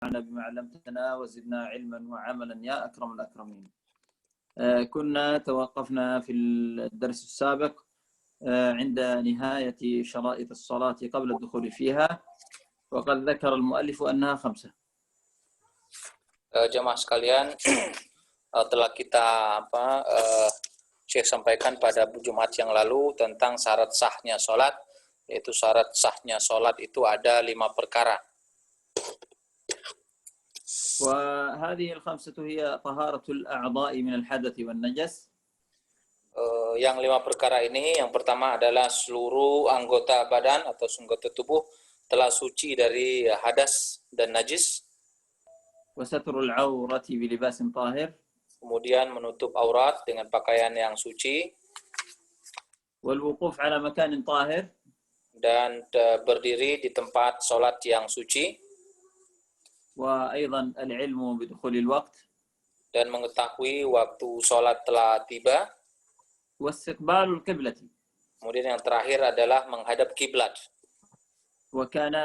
بما علمتنا وزدنا علما وعملا يا أكرم الأكرمين. كنا توقفنا في الدرس السابق عند نهاية شرائط الصلاة قبل الدخول فيها، وقد ذكر المؤلف أنها 5. Jemaah sekalian, telah kita Syekh sampaikan pada Jumat yang lalu tentang syarat sahnya sholat, yaitu syarat sahnya sholat itu ada 5 perkara. وهذه ال5 هي طهارة الأعضاء من الحدث والنجس. Yang 5 perkara ini, yang pertama adalah seluruh anggota badan atau anggota tubuh telah suci dari hadas dan najis. وستر العورة بلباس طاهر. Kemudian menutup aurat dengan pakaian yang suci. والوقوف على مكان طاهر. Dan berdiri di tempat sholat yang suci. وأيضا العلم بدخول الوقت. Dan mengetahui waktu sholat telah tiba. واستقبال القبلة. Kemudian yang terakhir adalah menghadap kiblat. وكان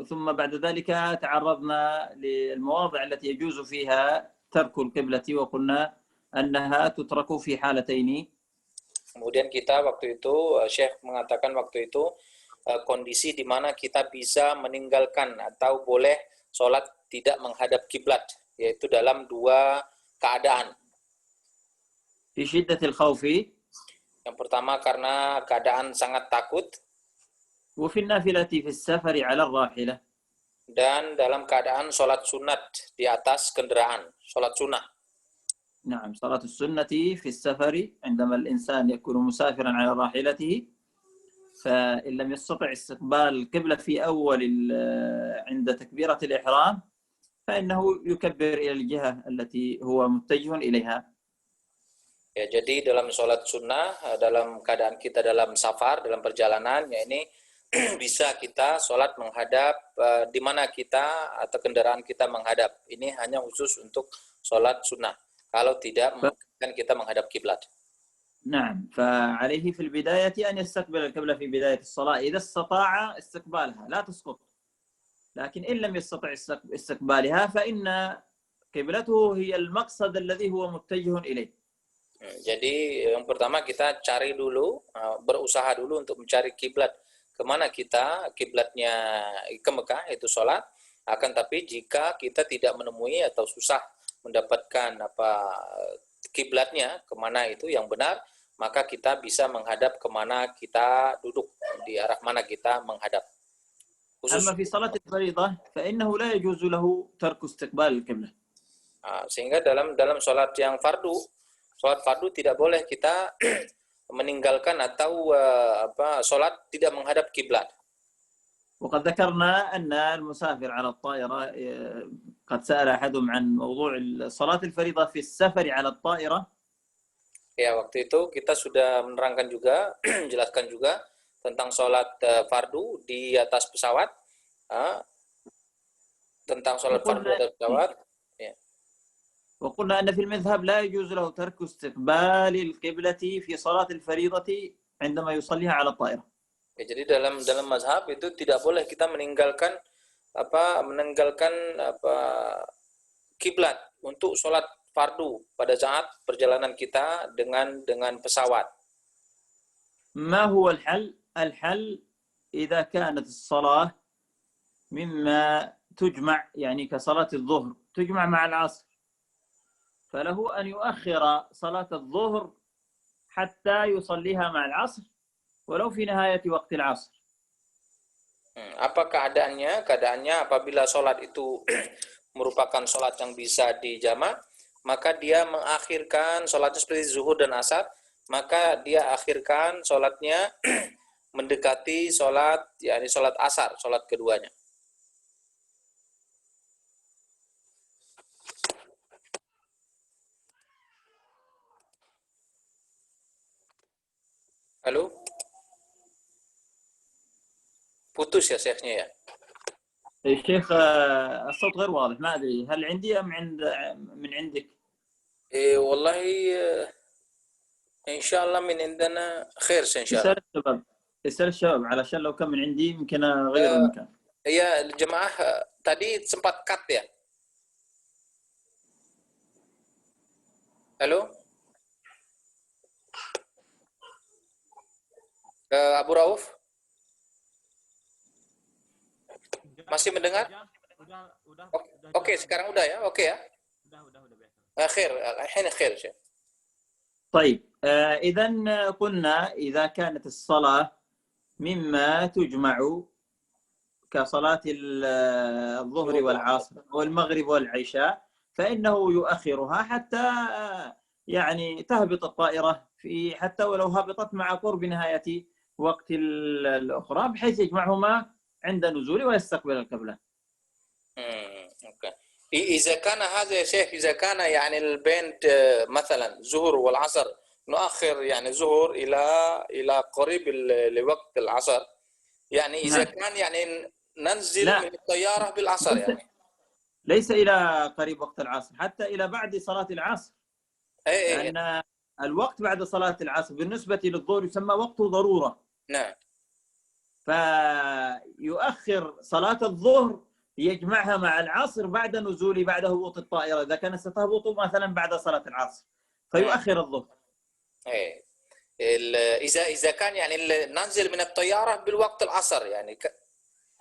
ثم بعد ذلك تعرضنا للمواضع التي يجوز فيها ترك القبلة وقلنا أنها تترك في حالتين. Kemudian kita waktu itu, Syekh mengatakan waktu itu kondisi di mana kita bisa meninggalkan atau boleh sholat tidak menghadap kiblat, yaitu dalam 2 keadaan. في شدة الخوف. Yang pertama karena keadaan sangat takut. وفي النافلة في السفر على الراحلة. Dan dalam keadaan sholat sunat di atas kendaraan, sholat sunnah. نعم، صلاة السنة في السفر عندما الإنسان يكون مسافرا على راحلته، فإن لم يستطع استقبال القبلة في أول عند تكبيرة الإحرام فإنه يكبر إلى الجهة التي هو متجه إليها. Ya, jadi dalam sholat sunnah, dalam keadaan kita dalam safar, dalam perjalanan, ya ini bisa kita sholat menghadap di mana kita atau kendaraan kita menghadap. Ini hanya khusus untuk sholat sunnah. Kalau tidak, kan kita menghadap kiblat. نعم، فعليه في البداية أن يستقبل القبلة في بداية الصلاة إذا استطاع استقبالها، لا تسقط. لكن إن لم يستطع استقبالها فإن قبلته هي المقصد الذي هو متجه إليه. Jadi yang pertama kita cari dulu, berusaha dulu untuk mencari kiblat. Kemana kita, kiblatnya ke Mekah, itu sholat. Akan tapi jika kita tidak menemui atau susah mendapatkan kiblatnya, kemana itu yang benar, maka kita bisa menghadap kemana kita duduk, di arah mana kita menghadap. أما في صلاة الفريضة فإنه لا يجوز له ترك استقبال القبلة. Sehingga dalam sholat yang sholat fardu tidak boleh kita meninggalkan atau sholat tidak menghadap kiblat. وقد ذكرنا أن المسافر على الطائرة قد سأل أحدهم عن موضوع صلاة الفريضة في السفر على الطائرة. Ya, waktu itu kita sudah menerangkan juga, jelaskan juga tentang sholat fardu di atas pesawat, tentang sholat fardu di atas pesawat. Ya. وقلنا أن في المذهب لا يجوز له ترك استقبال القبلة في صلاة الفريضة عندما يصليها على الطائرة. Ya, jadi dalam mazhab itu tidak boleh kita meninggalkan kiblat untuk sholat fardu pada saat perjalanan kita dengan pesawat. ما هو الحل؟ الحل إذا كانت الصلاة مما تجمع، يعني كصلاة الظهر تجمع مع العصر، فله أن يؤخر صلاة الظهر حتى يصليها مع العصر ولو في نهاية وقت العصر. Apa keadaannya? Keadaannya apabila sholat itu merupakan sholat yang bisa dijamak, maka dia mengakhirkan sholatnya seperti zuhur dan asar, maka dia akhirkan sholatnya mendekati sholat, yakni sholat asar, sholat keduanya. Halo? Putus ya Syekhnya ya? الشيخ الصوت غير واضح، ما أدري هل عندي أم من عندك؟ والله إن شاء الله من عندنا خير إن شاء الله. اسأل الشباب علشان لو كان من عندي يمكن أغير المكان. Ya jemaah tadi sempat cut ya. Halo? Abu Rauf? Masih mendengar? Udah, Oke, sekarang udah ya? Oke ya? udah biasa. خير الحين خير شيخ. طيب إذا قلنا إذا كانت الصلاة مما تجمع كصلاة الظهر والعصر والمغرب والعشاء فإنه يؤخرها حتى يعني تهبط الطائرة في حتى ولو هبطت مع قرب نهاية وقت الأخرى بحيث يجمعهما عند نزول ويستقبل القبلة. اوكي. إذا كان هذا يا شيخ إذا كان يعني البين مثلا ظهر والعصر نؤخر يعني ظهر إلى قريب لوقت العصر يعني إذا كان يعني ننزل من الطيارة بالعصر يعني ليس إلى قريب وقت العصر حتى إلى بعد صلاة العصر لأن الوقت بعد صلاة العصر بالنسبة للظهر يسمى وقت ضرورة. نعم. فيؤخر صلاة الظهر يجمعها مع العصر بعد نزول بعد هبوط الطائرة إذا كانت ستهبط مثلا بعد صلاة العصر فيؤخر الظهر. إذا كان يعني ننزل من الطيارة بالوقت العصر يعني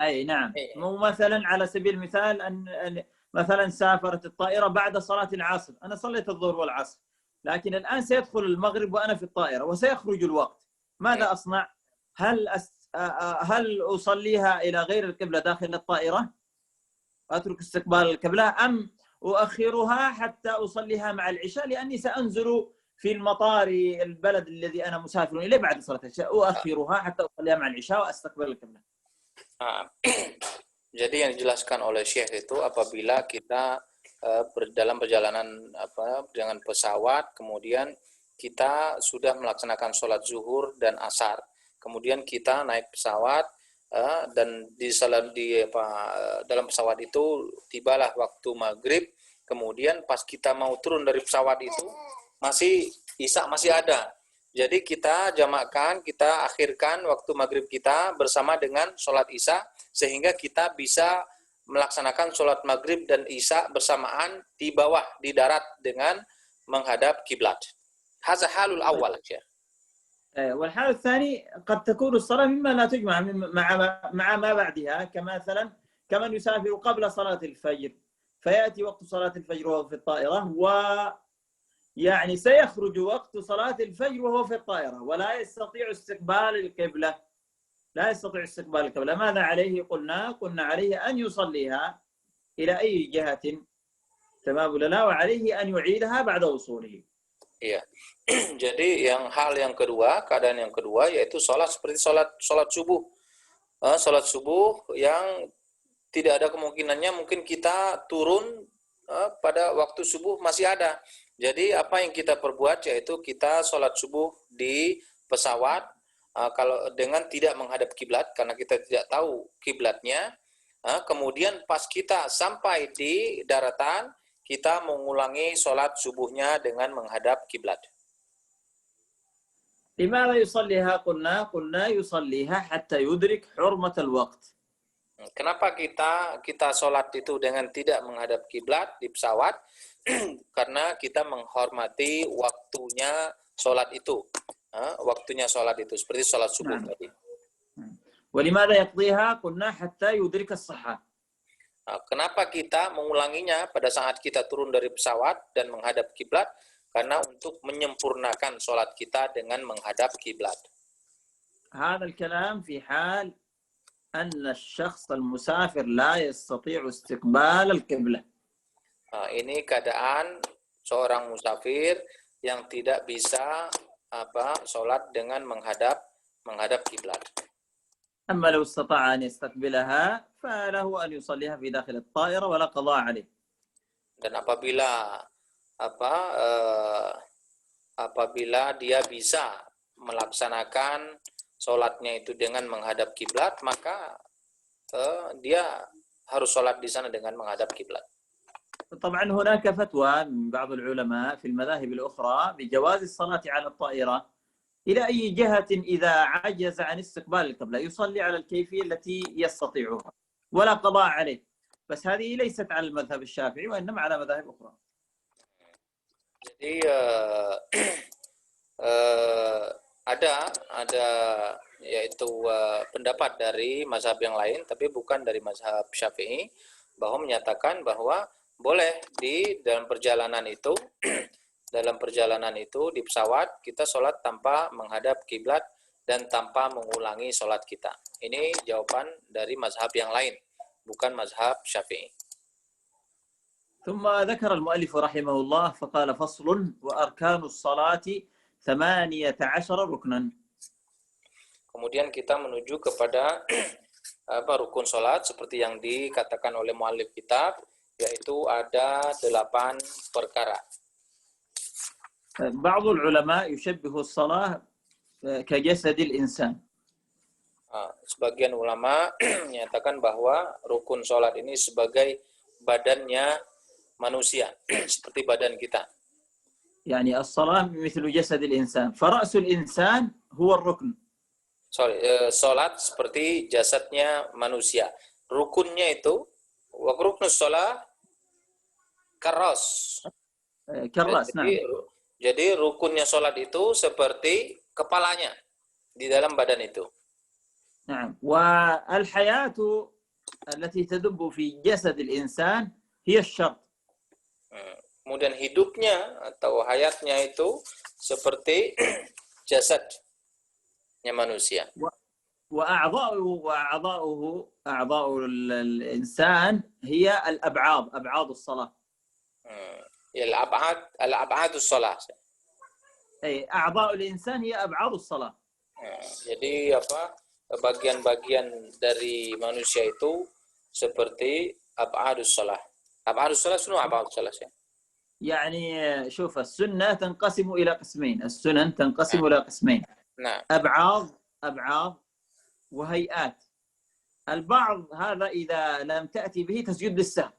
أي نعم. مو مثلا على سبيل المثال أن مثلا سافرت الطائرة بعد صلاة العصر أنا صليت الظهر والعصر لكن الآن سيدخل المغرب وأنا في الطائرة وسيخرج الوقت ماذا أصنع؟ هل أصليها إلى غير القبلة داخل الطائرة أترك استقبال القبلة أم أؤخرها حتى أصليها مع العشاء لأني سأنزل في المطار البلد الذي أنا مسافر إليه بعد صلاة العشاء أؤخرها حتى أصليها مع العشاء وأستقبل القبلة. Jadi yang dijelaskan oleh Syekh itu apabila kita dalam perjalanan dengan pesawat, kemudian kita sudah melaksanakan sholat zuhur dan asar, kemudian kita naik pesawat dan dalam pesawat itu tibalah waktu maghrib, kemudian pas kita mau turun dari pesawat itu masih isya masih ada. Jadi kita jamakkan, kita akhirkan waktu maghrib kita bersama dengan sholat isya sehingga kita bisa melaksanakan sholat maghrib dan isya bersamaan di bawah di darat dengan menghadap kiblat. Hadza halul awal ya. والحال الثاني قد تكون الصلاة مما لا تجمع مع ما بعدها كمثلا كمن يسافر قبل صلاة الفجر فيأتي وقت صلاة الفجر وهو في الطائرة يعني سيخرج وقت صلاة الفجر وهو في الطائرة ولا يستطيع استقبال القبلة ماذا عليه؟ قلنا عليه أن يصليها إلى أي جهة تمام ولا لا وعليه أن يعيدها بعد وصوله. Iya. Jadi keadaan yang kedua yaitu sholat seperti sholat subuh. Sholat subuh yang tidak ada kemungkinannya mungkin kita turun pada waktu subuh masih ada. Jadi apa yang kita perbuat yaitu kita sholat subuh di pesawat kalau dengan tidak menghadap kiblat karena kita tidak tahu kiblatnya. Kemudian pas kita sampai di daratan kita mengulangi sholat subuhnya dengan menghadap kiblat. لماذا يصليها؟ قلنا يصليها حتى يدرك حرمة الوقت. Kenapa kita sholat itu dengan tidak menghadap kiblat di pesawat? Karena kita menghormati waktunya sholat itu. Waktunya sholat itu seperti sholat subuh tadi. ولماذا يقضيها؟ قلنا حتى يدرك الصحة. Kenapa kita mengulanginya pada saat kita turun dari pesawat dan menghadap kiblat? Karena untuk menyempurnakan sholat kita dengan menghadap kiblat. هذا الكلام في حال أن الشخص المسافر لا يستطيع استقبال القبلة. Ini keadaan seorang musafir yang tidak bisa sholat dengan menghadap kiblat. أما لو استطاع أن يستقبلها فله أن يصليها في داخل الطائرة ولا قضاء عليه. Dan apabila dia bisa melaksanakan sholatnya itu dengan menghadap kiblat, maka dia harus sholat di sana dengan menghadap kiblat. طبعا هناك فتوى من بعض العلماء في المذاهب الأخرى بجواز الصلاة على الطائرة إلى أي جهة إذا عجز عن استقبال القبلة يصلي على الكيفية التي يستطيعها ولا قضاء عليه. بس هذه ليست على المذهب الشافعي وإنما على مذاهب أخرى. Jadi ada yaitu pendapat dari mazhab yang lain, tapi bukan dari mazhab Syafi'i, bahwa menyatakan bahwa boleh di dalam perjalanan itu di pesawat kita sholat tanpa menghadap kiblat dan tanpa mengulangi sholat kita. Ini jawaban dari mazhab yang lain, bukan mazhab Syafi'i. ثم ذكر المؤلف رحمه الله فقال فصل وأركان الصلاة 18 ركنا. Kemudian kita menuju kepada rukun sholat seperti yang dikatakan oleh muallif kitab, yaitu ada 8 perkara. بعض العلماء يشبه الصلاة كجسد الإنسان. Sebagian ulama menyatakan bahwa rukun sholat ini sebagai badannya manusia, seperti badan kita. يعني الصلاة مثل جسد الإنسان فرأس الإنسان هو الركن. Sholat seperti jasadnya manusia. Rukunnya itu ruknus sholat karos. كالرأس. نعم. Jadi rukunnya sholat itu seperti kepalanya di dalam badan itu. نعم. والحياة التي تدب في جسد الإنسان هي الشرط. Kemudian hidupnya atau hayatnya itu seperti jasadnya manusia. أعضاء الإنسان هي الأبعاد، أبعاد الصلاة. الأبعاد الصلاة. أي أعضاء الإنسان هي أبعاد الصلاة. Jadi bagian-bagian dari manusia itu seperti ab'adus salah. Ab'adus salah شنو ab'adus salah sih? يعني شوف السنة تنقسم إلى قسمين، السنن تنقسم إلى قسمين. نعم. أبعاد وهيئات. البعض هذا إذا لم تأتي به تسجد للسهو.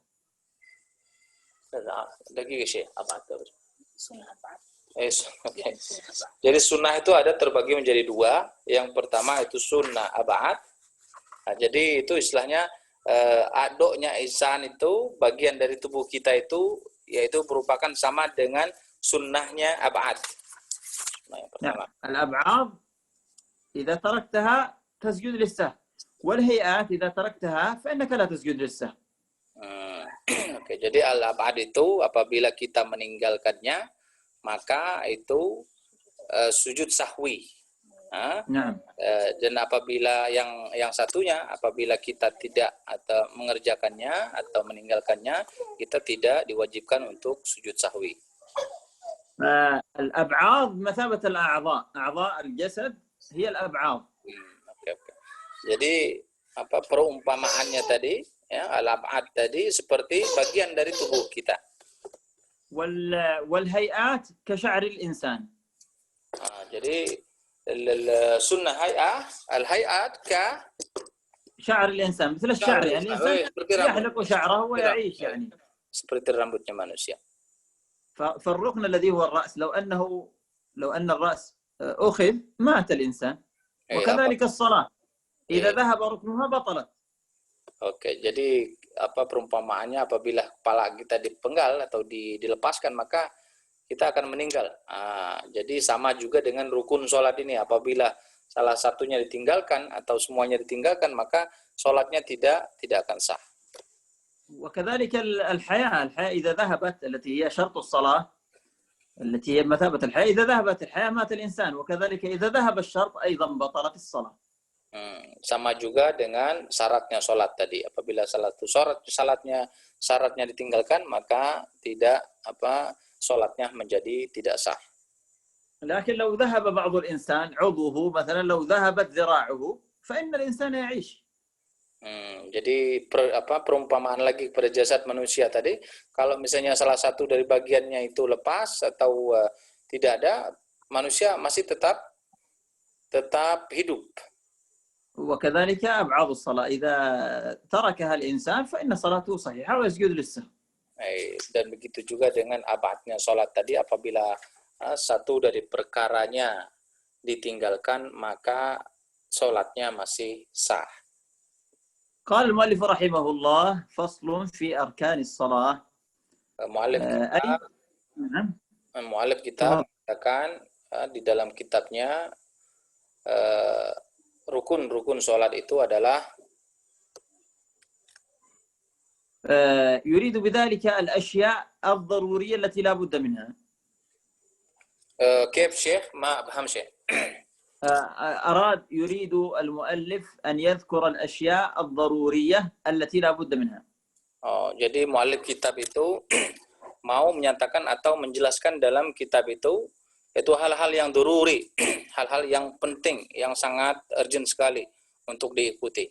دقيقة شيء أبعاد. Jadi sunnah itu ada terbagi menjadi 2. Yang pertama itu sunnah ab'ad. Nah, jadi itu istilahnya adoknya ihsan itu bagian dari tubuh kita itu yaitu merupakan sama dengan sunnahnya ab'ad. Nah, yang pertama. Al-ab'ad إذا تركتها تسجد للسهو والهيئات إذا تركتها فإنك لا تسجد للسهو. Oke, jadi al-ab'ad itu apabila kita meninggalkannya maka itu sujud sahwi. Dan apabila yang satunya apabila kita tidak atau mengerjakannya atau meninggalkannya, kita tidak diwajibkan untuk sujud sahwi. Al-ab'ad مثابة الأعضاء، أعضاء الجسد هي الأبعاد. Oke. Jadi perumpamaannya tadi ya, al-ab'ad tadi seperti bagian dari tubuh kita. والهيئات كشعر الإنسان. Jadi sunnah hay'ah, al-hay'at ka شعر الإنسان مثل الشعر يعني الإنسان يحلق شعره ويعيش يعني seperti rambutnya manusia. فالركن الذي هو الرأس لو أن الرأس أخذ مات الإنسان وكذلك الصلاة إذا ذهب ركنها بطلت. Oke, jadi perumpamaannya apabila kepala kita dipenggal atau dilepaskan maka kita akan meninggal. Jadi sama juga dengan rukun sholat ini, apabila salah satunya ditinggalkan atau semuanya ditinggalkan maka sholatnya tidak akan sah. وكذلك الحياة إذا ذهبت التي هي شرط الصلاة التي هي مثابة الحياة إذا ذهبت الحياة مات الإنسان وكذلك إذا ذهب الشرط أيضا بطلت الصلاة. Sama juga dengan syaratnya sholat tadi. Apabila salah satu syaratnya ditinggalkan maka sholatnya menjadi tidak sah. لكن لو ذهب بعض الإنسان عضوه مثلا لو ذهبت ذراعه فإن الإنسان يعيش. Jadi perumpamaan lagi pada jasad manusia tadi, kalau misalnya salah satu dari bagiannya itu lepas atau tidak ada, manusia masih tetap hidup. وكذلك أبعاد الصلاة إذا تركها الإنسان فإن صلاته صحيحة ويسجد للسهو. Dan begitu juga dengan abadnya sholat tadi, apabila satu dari perkaranya ditinggalkan maka sholatnya masih sah. قال المؤلف رحمه الله فصل في أركان الصلاة. Mu'allif أي kita, نعم mu'allif kita تفضل. mengatakan di dalam kitabnya rukun-rukun sholat itu adalah يريد بذلك الأشياء الضرورية التي لا بد منها. كيف شيخ؟ ما أفهم شيخ. يريد المؤلف أن يذكر الأشياء الضرورية التي لا بد منها. Jadi mu'allif kitab itu mau menyatakan atau menjelaskan dalam kitab itu hal-hal yang daruri, hal-hal yang penting, yang sangat urgent sekali untuk diikuti.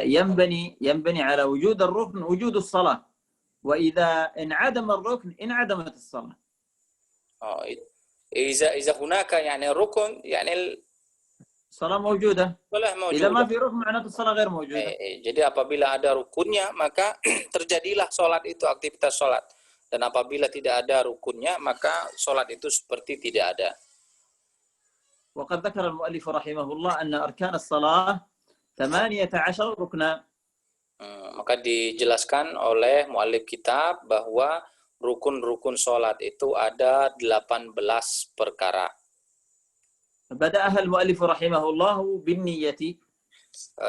ينبني على وجود الركن وجود الصلاة، وإذا انعدم الركن انعدمت الصلاة. إذا هناك يعني ركن يعني الصلاة موجودة. إذا ما في ركن معناته الصلاة غير موجودة. Jadi apabila ada rukunnya maka terjadilah sholat itu, aktivitas sholat. Dan apabila tidak ada rukunnya maka sholat itu seperti tidak ada. وقد ذكر المؤلف رحمه الله أن أركان الصلاة 18 ركنا. Maka dijelaskan oleh mu'allif kitab bahwa rukun-rukun sholat itu ada 18 perkara. بدأها المؤلف رحمه الله بالنية.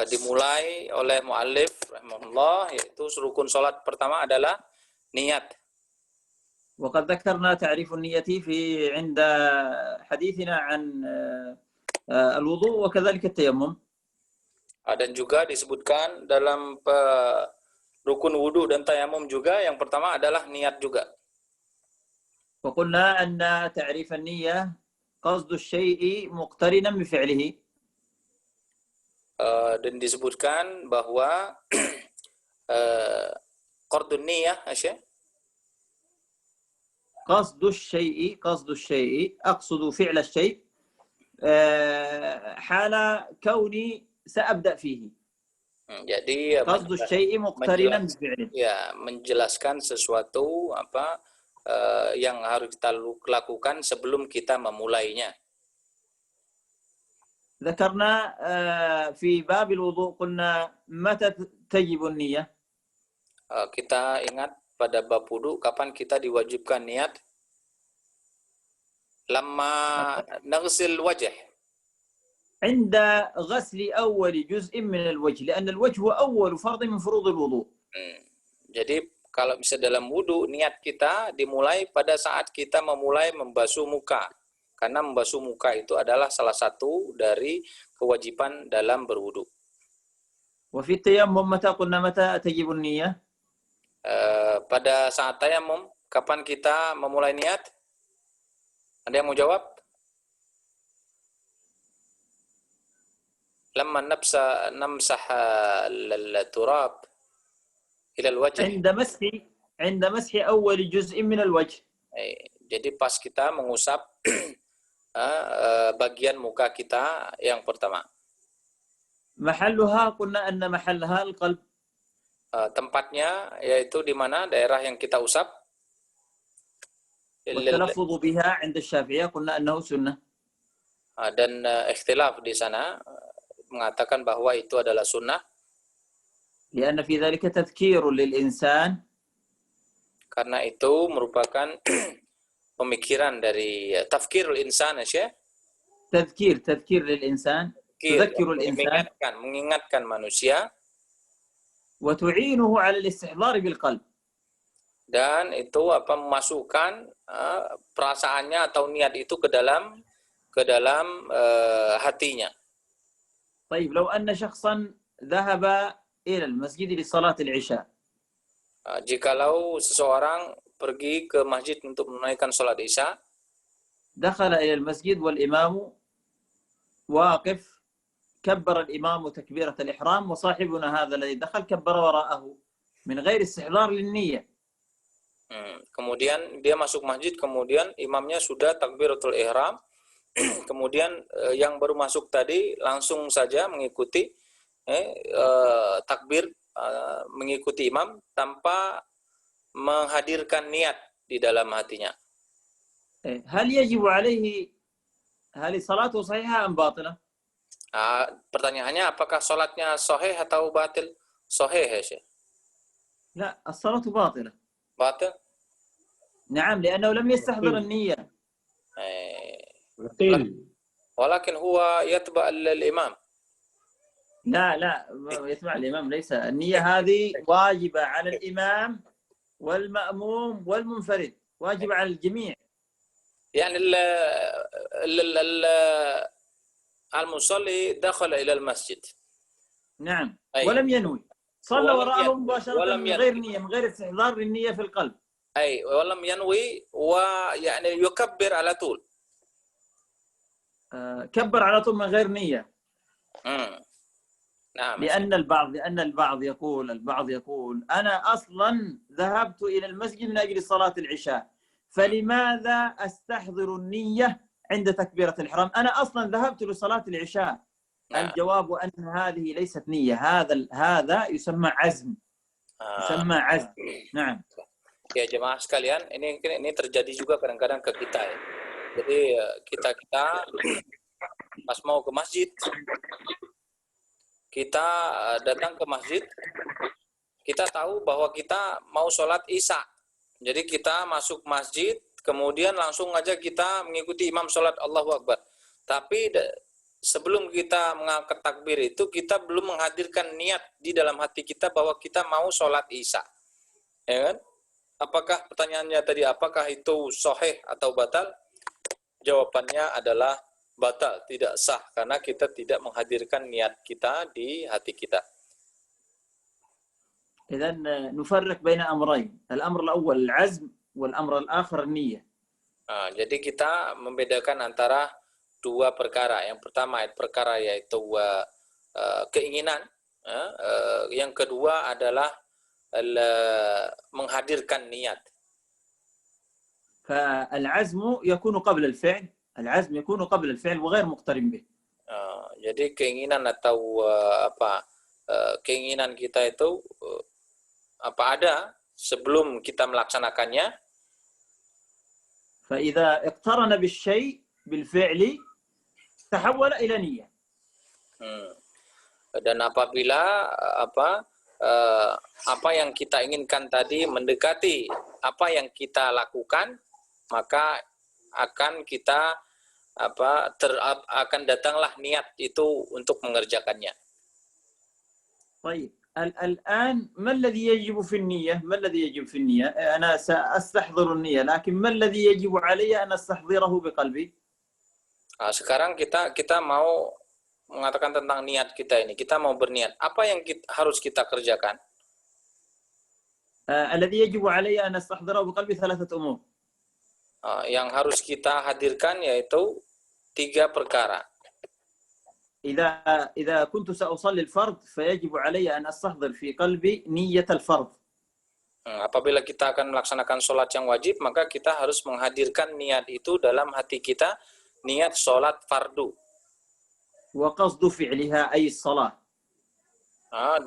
Dimulai oleh mu'allif rahimahullah, yaitu rukun sholat pertama adalah niat. وقد ذكرنا تعريف النية عند حديثنا عن الوضوء وكذلك التيمم. Dan juga disebutkan dalam rukun wudu dan tayamum juga, yang pertama adalah niat juga. وقلنا أن تعريف النية قصد الشيء مقترنا بفعله. Dan disebutkan bahwa qardun niyah قصد الشيء أقصد فعل الشيء حال كوني سأبدأ فيه. Jadi قصد الشيء مقترنا بفعله. Ya, menjelaskan sesuatu yang harus kita lakukan sebelum kita memulainya. ذكرنا في باب الوضوء قلنا متى تجب النية. Kita ingat pada bab wudu kapan kita diwajibkan niat? Lama naghsil wajh. عند غسل أول جزء من الوجه لأن الوجه هو أول فرض من فروض الوضوء. Jadi kalau bisa dalam wudu, niat kita dimulai pada saat kita memulai membasuh muka. Karena membasuh muka itu adalah salah satu dari kewajiban dalam berwudu. وفي التيمم متى قلنا متى تجب النية؟ Pada saat tayamum, kapan kita memulai niat? Ada yang mau jawab? Lamma namsah al-turab ila al-wajh. عند مسح أول جزء من الوجه. Jadi pas kita mengusap bagian muka kita yang pertama. محلها قلنا أن محلها القلب. Tempatnya yaitu di mana daerah yang kita usap. والتلفظ بها عند الشافعية قلنا أنه سنة. Dan ikhtilaf di sana mengatakan bahwa itu adalah sunnah. لأن في ذلك تذكير للإنسان. Karena itu merupakan pemikiran dari tafkirul insan, Syekh. تذكير للإنسان. تذكر الإنسان. mengingatkan manusia. وتعينه على الاستحضار بالقلب. Dan itu memasukkan perasaannya atau niat itu ke dalam hatinya. طيب لو أن شخصا ذهب إلى المسجد لصلاة العشاء. Jikalau seseorang pergi ke masjid untuk menunaikan salat Isya, دخل إلى المسجد والإمام واقف، كبر الإمام تكبيرة الإحرام وصاحبنا هذا الذي دخل كبر وراءه من غير استحضار للنية. Kemudian dia masuk masjid, kemudian imamnya sudah takbiratul ihram, kemudian yang baru masuk tadi langsung saja mengikuti takbir, mengikuti imam tanpa menghadirkan niat di dalam hatinya. هل يجب عليه هل صلاته صحيحة أم باطلة؟ Pertanyaannya apakah sholatnya sahih atau batil? Sahih ya Syekh. لا الصلاة باطلة. Batil? نعم لأنه لم يستحضر النية. ولكن هو يتبع الإمام. لا يتبع الإمام، ليس النية هذه واجبة على الإمام والمأموم والمنفرد، واجبة على الجميع. يعني المصلي دخل إلى المسجد. نعم. أي. ولم ينوي، صلى وراءهم مباشرة ولم من غير نية، من غير استحضار للنية في القلب. أي ولم ينوي ويعني يكبر على طول. كبر على طول من غير نية. نعم. لأن البعض يقول أنا أصلا ذهبت إلى المسجد من أجل صلاة العشاء، فلماذا أستحضر النية عند تكبيرة الإحرام؟ أنا أصلا ذهبت لصلاة العشاء. نعم. الجواب أن هذه ليست نية، هذا يسمى عزم. يسمى عزم. نعم. Ya jemaah sekalian, ini terjadi juga kadang-kadang ke kita ya. Jadi kita pas mau ke masjid, kita datang ke masjid, kita tahu bahwa kita mau sholat isya. Jadi kita masuk masjid, kemudian langsung aja kita mengikuti imam sholat Allahu Akbar. Tapi sebelum kita mengangkat takbir itu, kita belum menghadirkan niat di dalam hati kita bahwa kita mau sholat isya. Ya kan? Apakah pertanyaannya tadi, apakah itu sahih atau batal? Jawabannya adalah batal, tidak sah, karena kita tidak menghadirkan niat kita di hati kita. إذن نفرق بين أمرين، الأمر الأول العزم والأمر الآخر النية. Jadi kita membedakan antara dua perkara. Yang pertama perkara yaitu keinginan, yang kedua adalah menghadirkan niat. فالعزم يكون قبل الفعل، العزم يكون قبل الفعل وغير مقترن به. Jadi keinginan atau keinginan kita itu ada sebelum kita melaksanakannya. فإذا اقترن بالشيء بالفعل تحول إلى نية. Dan apabila apa yang kita inginkan tadi mendekati apa yang kita lakukan, maka akan kita akan datanglah niat itu untuk mengerjakannya. طيب الآن ما الذي يجب في النية؟ ما الذي يجب في النية؟ أنا سأستحضر النية، لكن ما الذي يجب علي أن أستحضره بقلبي؟ Sekarang kita mau mengatakan tentang niat kita ini. Kita mau berniat. Apa yang harus kita kerjakan? الذي يجب علي أن أستحضره بقلبي ثلاثة أمور. Yang harus kita hadirkan yaitu 3 perkara. إذا كنت سأصلي الفرض فيجب علي أن أستحضر في قلبي نية الفرض. Apabila kita akan melaksanakan sholat yang wajib, maka kita harus menghadirkan niat itu dalam hati kita, niat sholat fardu. وقصد فعلها أي الصلاة.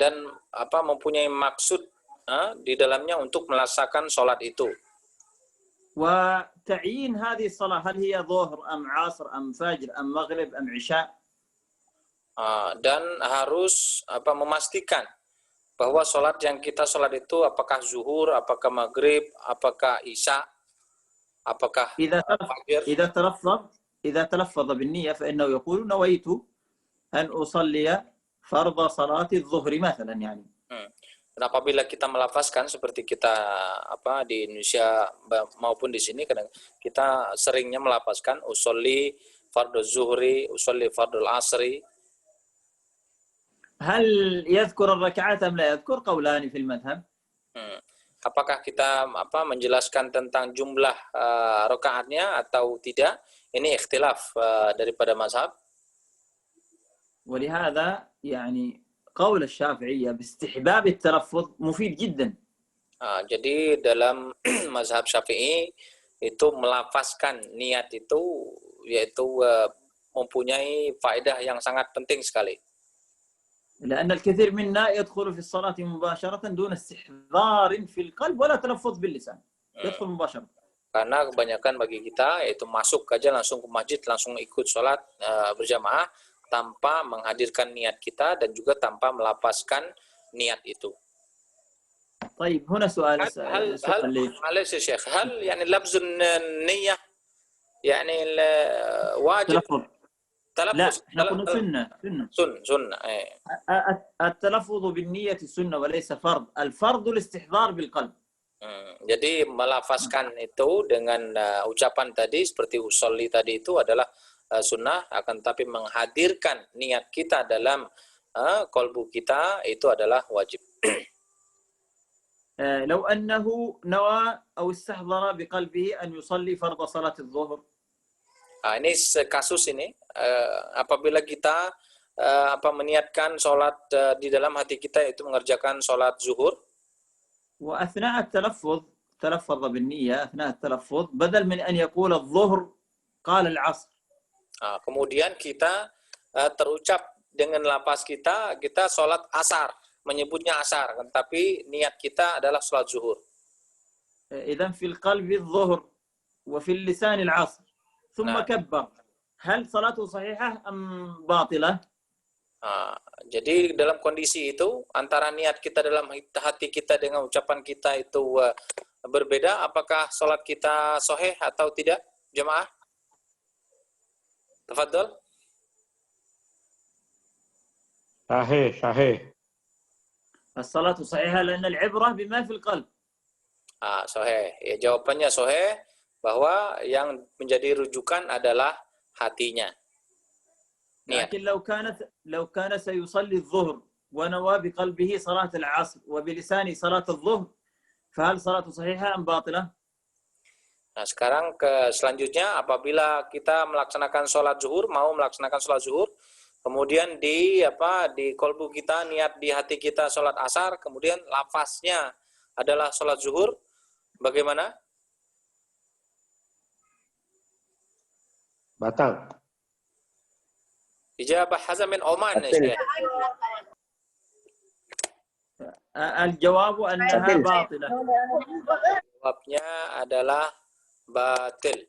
Dan mempunyai maksud di dalamnya untuk melaksanakan sholat itu. وتعيين هذه الصلاة هل هي ظهر أم عصر أم فجر أم مغرب أم عشاء. Dan harus memastikan bahwa sholat yang kita sholat itu apakah zuhur, apakah maghrib, apakah isya, apakah fajr. إذا تلفظ بالنية فإنه يقول نويت أن أصلي فرض صلاة الظهر مثلا يعني. Dan apabila kita melafazkan seperti kita di Indonesia maupun di sini, kadang kita seringnya melafazkan usolli fardhu zuhri, usolli fardhu asri. هل يذكر الركعات أم لا يذكر؟ قولان في المذهب. Apakah kita menjelaskan tentang jumlah rakaatnya atau tidak? Ini ikhtilaf daripada mazhab. ولهذا يعني قول الشافعية باستحباب التلفظ مفيد جدا. Jadi dalam mazhab Syafi'i itu melafazkan niat itu yaitu mempunyai faedah yang sangat penting sekali. لأن الكثير منا يدخل في الصلاة مباشرة دون استحضار في القلب ولا تلفظ باللسان. يدخل مباشرة. Karena kebanyakan bagi kita yaitu masuk aja langsung ke masjid, langsung ikut sholat berjamaah tanpa menghadirkan niat kita dan juga tanpa melapaskan niat itu. طيب هنا سؤال هل لي. معلش يا شيخ، هل يعني لفظ النية يعني واجب تلفظ لا تلفظ احنا قلنا سنة سنة التلفظ بالنية سنة وليس فرض. الفرض الاستحضار بالقلب. Jadi melafazkan itu dengan ucapan tadi seperti usolli tadi itu adalah sunnah, akan tapi menghadirkan niat kita dalam kolbu kita itu adalah wajib. لو أنه نوى أو استحضر بقلبه أن يصلي فرض صلاة الظهر. Ini kasus ini apabila kita meniatkan sholat di dalam hati kita itu mengerjakan sholat zuhur. وأثناء التلفظ تلفظ بالنية أثناء التلفظ بدل من أن يقول الظهر قال العصر. Kemudian kita terucap dengan lapas kita sholat asar, menyebutnya asar, tapi niat kita adalah sholat zuhur. إذن في القلب الظهر وفي اللسان العصر ثم كبر. هل صلاته صحيحة أم باطلة؟ Jadi dalam kondisi itu antara niat kita dalam hati kita dengan ucapan kita itu berbeda, apakah sholat kita sahih atau tidak, jemaah? Tafadhol. صحيح. الصلاة صحيحة لأن العبرة بما في القلب. Sahih. Ya, jawabannya sahih, bahwa yang menjadi rujukan adalah hatinya. لكن لو كان سيصلي الظهر ونوى بقلبه صلاة العصر وبلسانه صلاة الظهر فهل صلاته صحيحة أم باطلة؟ Nah, sekarang selanjutnya apabila kita melaksanakan sholat zuhur, mau melaksanakan sholat zuhur, kemudian di kolbu kita, niat di hati kita sholat asar, kemudian lafaznya adalah sholat zuhur, bagaimana? Batal. Ijabah Hazam min Oman. الجواب أنها باطلة. Jawabnya adalah batil.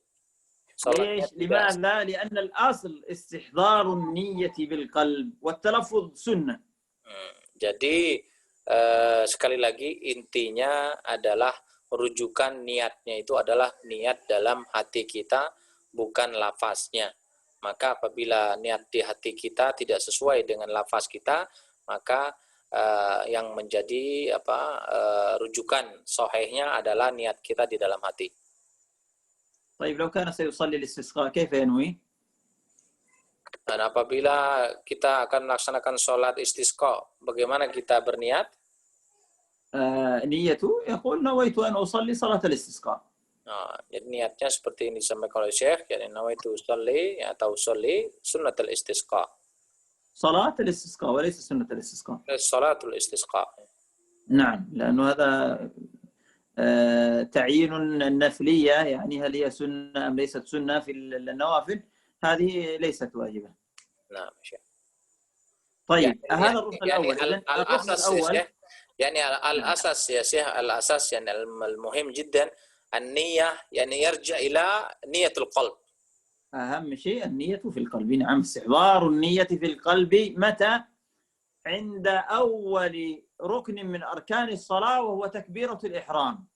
ليش؟ لماذا؟ لأن الأصل استحضار النية بالقلب والتلفظ سنة. Jadi sekali lagi intinya adalah rujukan niatnya itu adalah niat dalam hati kita, bukan lafaznya. Maka apabila niat di hati kita tidak sesuai dengan lafaz kita, maka yang menjadi rujukan sahihnya adalah niat kita di dalam hati. طيب لو كان سيصلي الاستسقاء كيف ينوي؟ Dan apabila kita akan melaksanakan sholat istisqa, bagaimana kita berniat? نيته يقول نويت أن أصلي صلاة الاستسقاء. Jadi niatnya seperti ini disampaikan oleh Syekh, yakni nawaitu usolli atau usolli sunnatul istisqa. صلاة الاستسقاء وليس سنة الاستسقاء. Salatul istisqa. نعم لأنه هذا تعيين النفلية، يعني هل هي سنة أم ليست سنة في النوافل، هذه ليست واجبة. نعم شيخ. طيب هذا الركن الأول. الركن الأول يعني الأساس يا شيخ، الأساس يعني المهم جدا النية، يعني يرجع إلى نية القلب. أهم شيء النية في القلب. نعم استحضار النية في القلب متى؟ عند أول ركن من أركان الصلاة وهو تكبيرة الإحرام.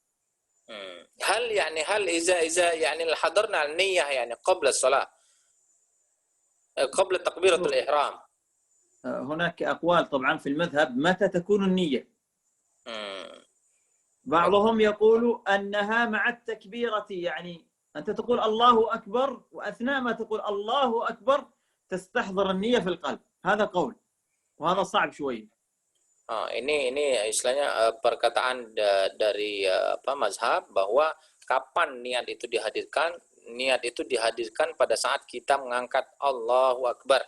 هل إذا يعني حضرنا النية يعني قبل الصلاة، قبل تكبيرة الإحرام، هناك أقوال طبعا في المذهب متى تكون النية. بعضهم يقول أنها مع التكبيرة، يعني أنت تقول الله أكبر وأثناء ما تقول الله أكبر تستحضر النية في القلب. هذا قول وهذا صعب شوي. Ini istilahnya perkataan dari mazhab bahwa kapan niat itu dihadirkan? Niat itu dihadirkan pada saat kita mengangkat Allahu Akbar,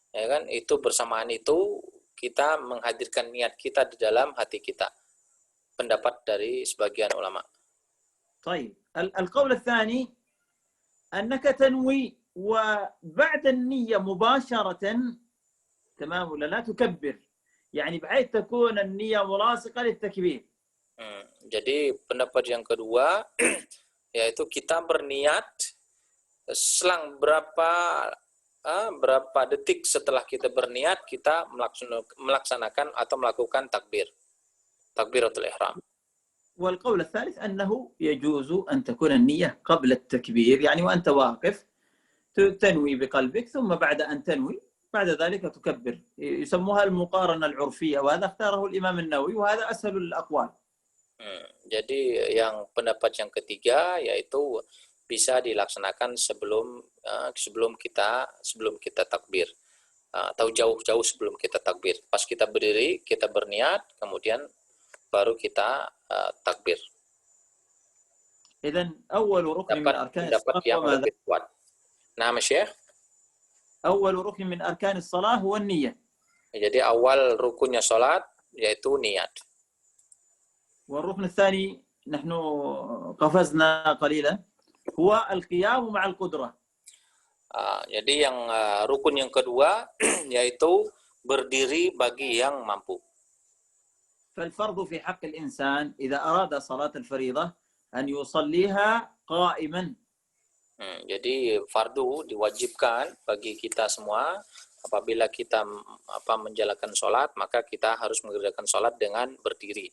ya kan? Itu bersamaan itu kita menghadirkan niat kita di dalam hati kita. Pendapat dari sebagian ulama. طيب القول الثاني أنك تنوي وبعد النية مباشرة، تمام ولا لا، تكبر، يعني بحيث تكون النية ملاصقة للتكبير. Jadi pendapat yang kedua yaitu kita berniat selang berapa berapa detik setelah kita berniat kita melaksanakan atau melakukan takbiratul ihram. والقول الثالث أنه يجوز أن تكون النية قبل التكبير، يعني وأنت واقف تنوي بقلبك، ثم بعد أن تنوي بعد ذلك تكبر. يسموها المقارنة العرفية، وهذا اختاره الإمام النووي، وهذا أسهل الأقوال. Jadi yang pendapat yang ketiga yaitu bisa dilaksanakan sebelum kita takbir, atau jauh-jauh sebelum kita takbir. Pas kita berdiri kita berniat, kemudian baru kita takbir. إذن أول ركن من أركان Dapat yang الصلاة lebih kuat. Nah, Syekh. أول ركن من أركان الصلاة هو النية. Jadi awal rukunnya salat yaitu niat. والركن الثاني نحن قفزنا قليلا هو القيام مع القدرة. Jadi yang rukun yang kedua yaitu berdiri bagi yang mampu. فالفرض في حق الإنسان إذا أراد صلاة الفريضة أن يصليها قائما. Jadi fardu diwajibkan bagi kita semua apabila kita menjalankan sholat, maka kita harus mengerjakan sholat dengan berdiri.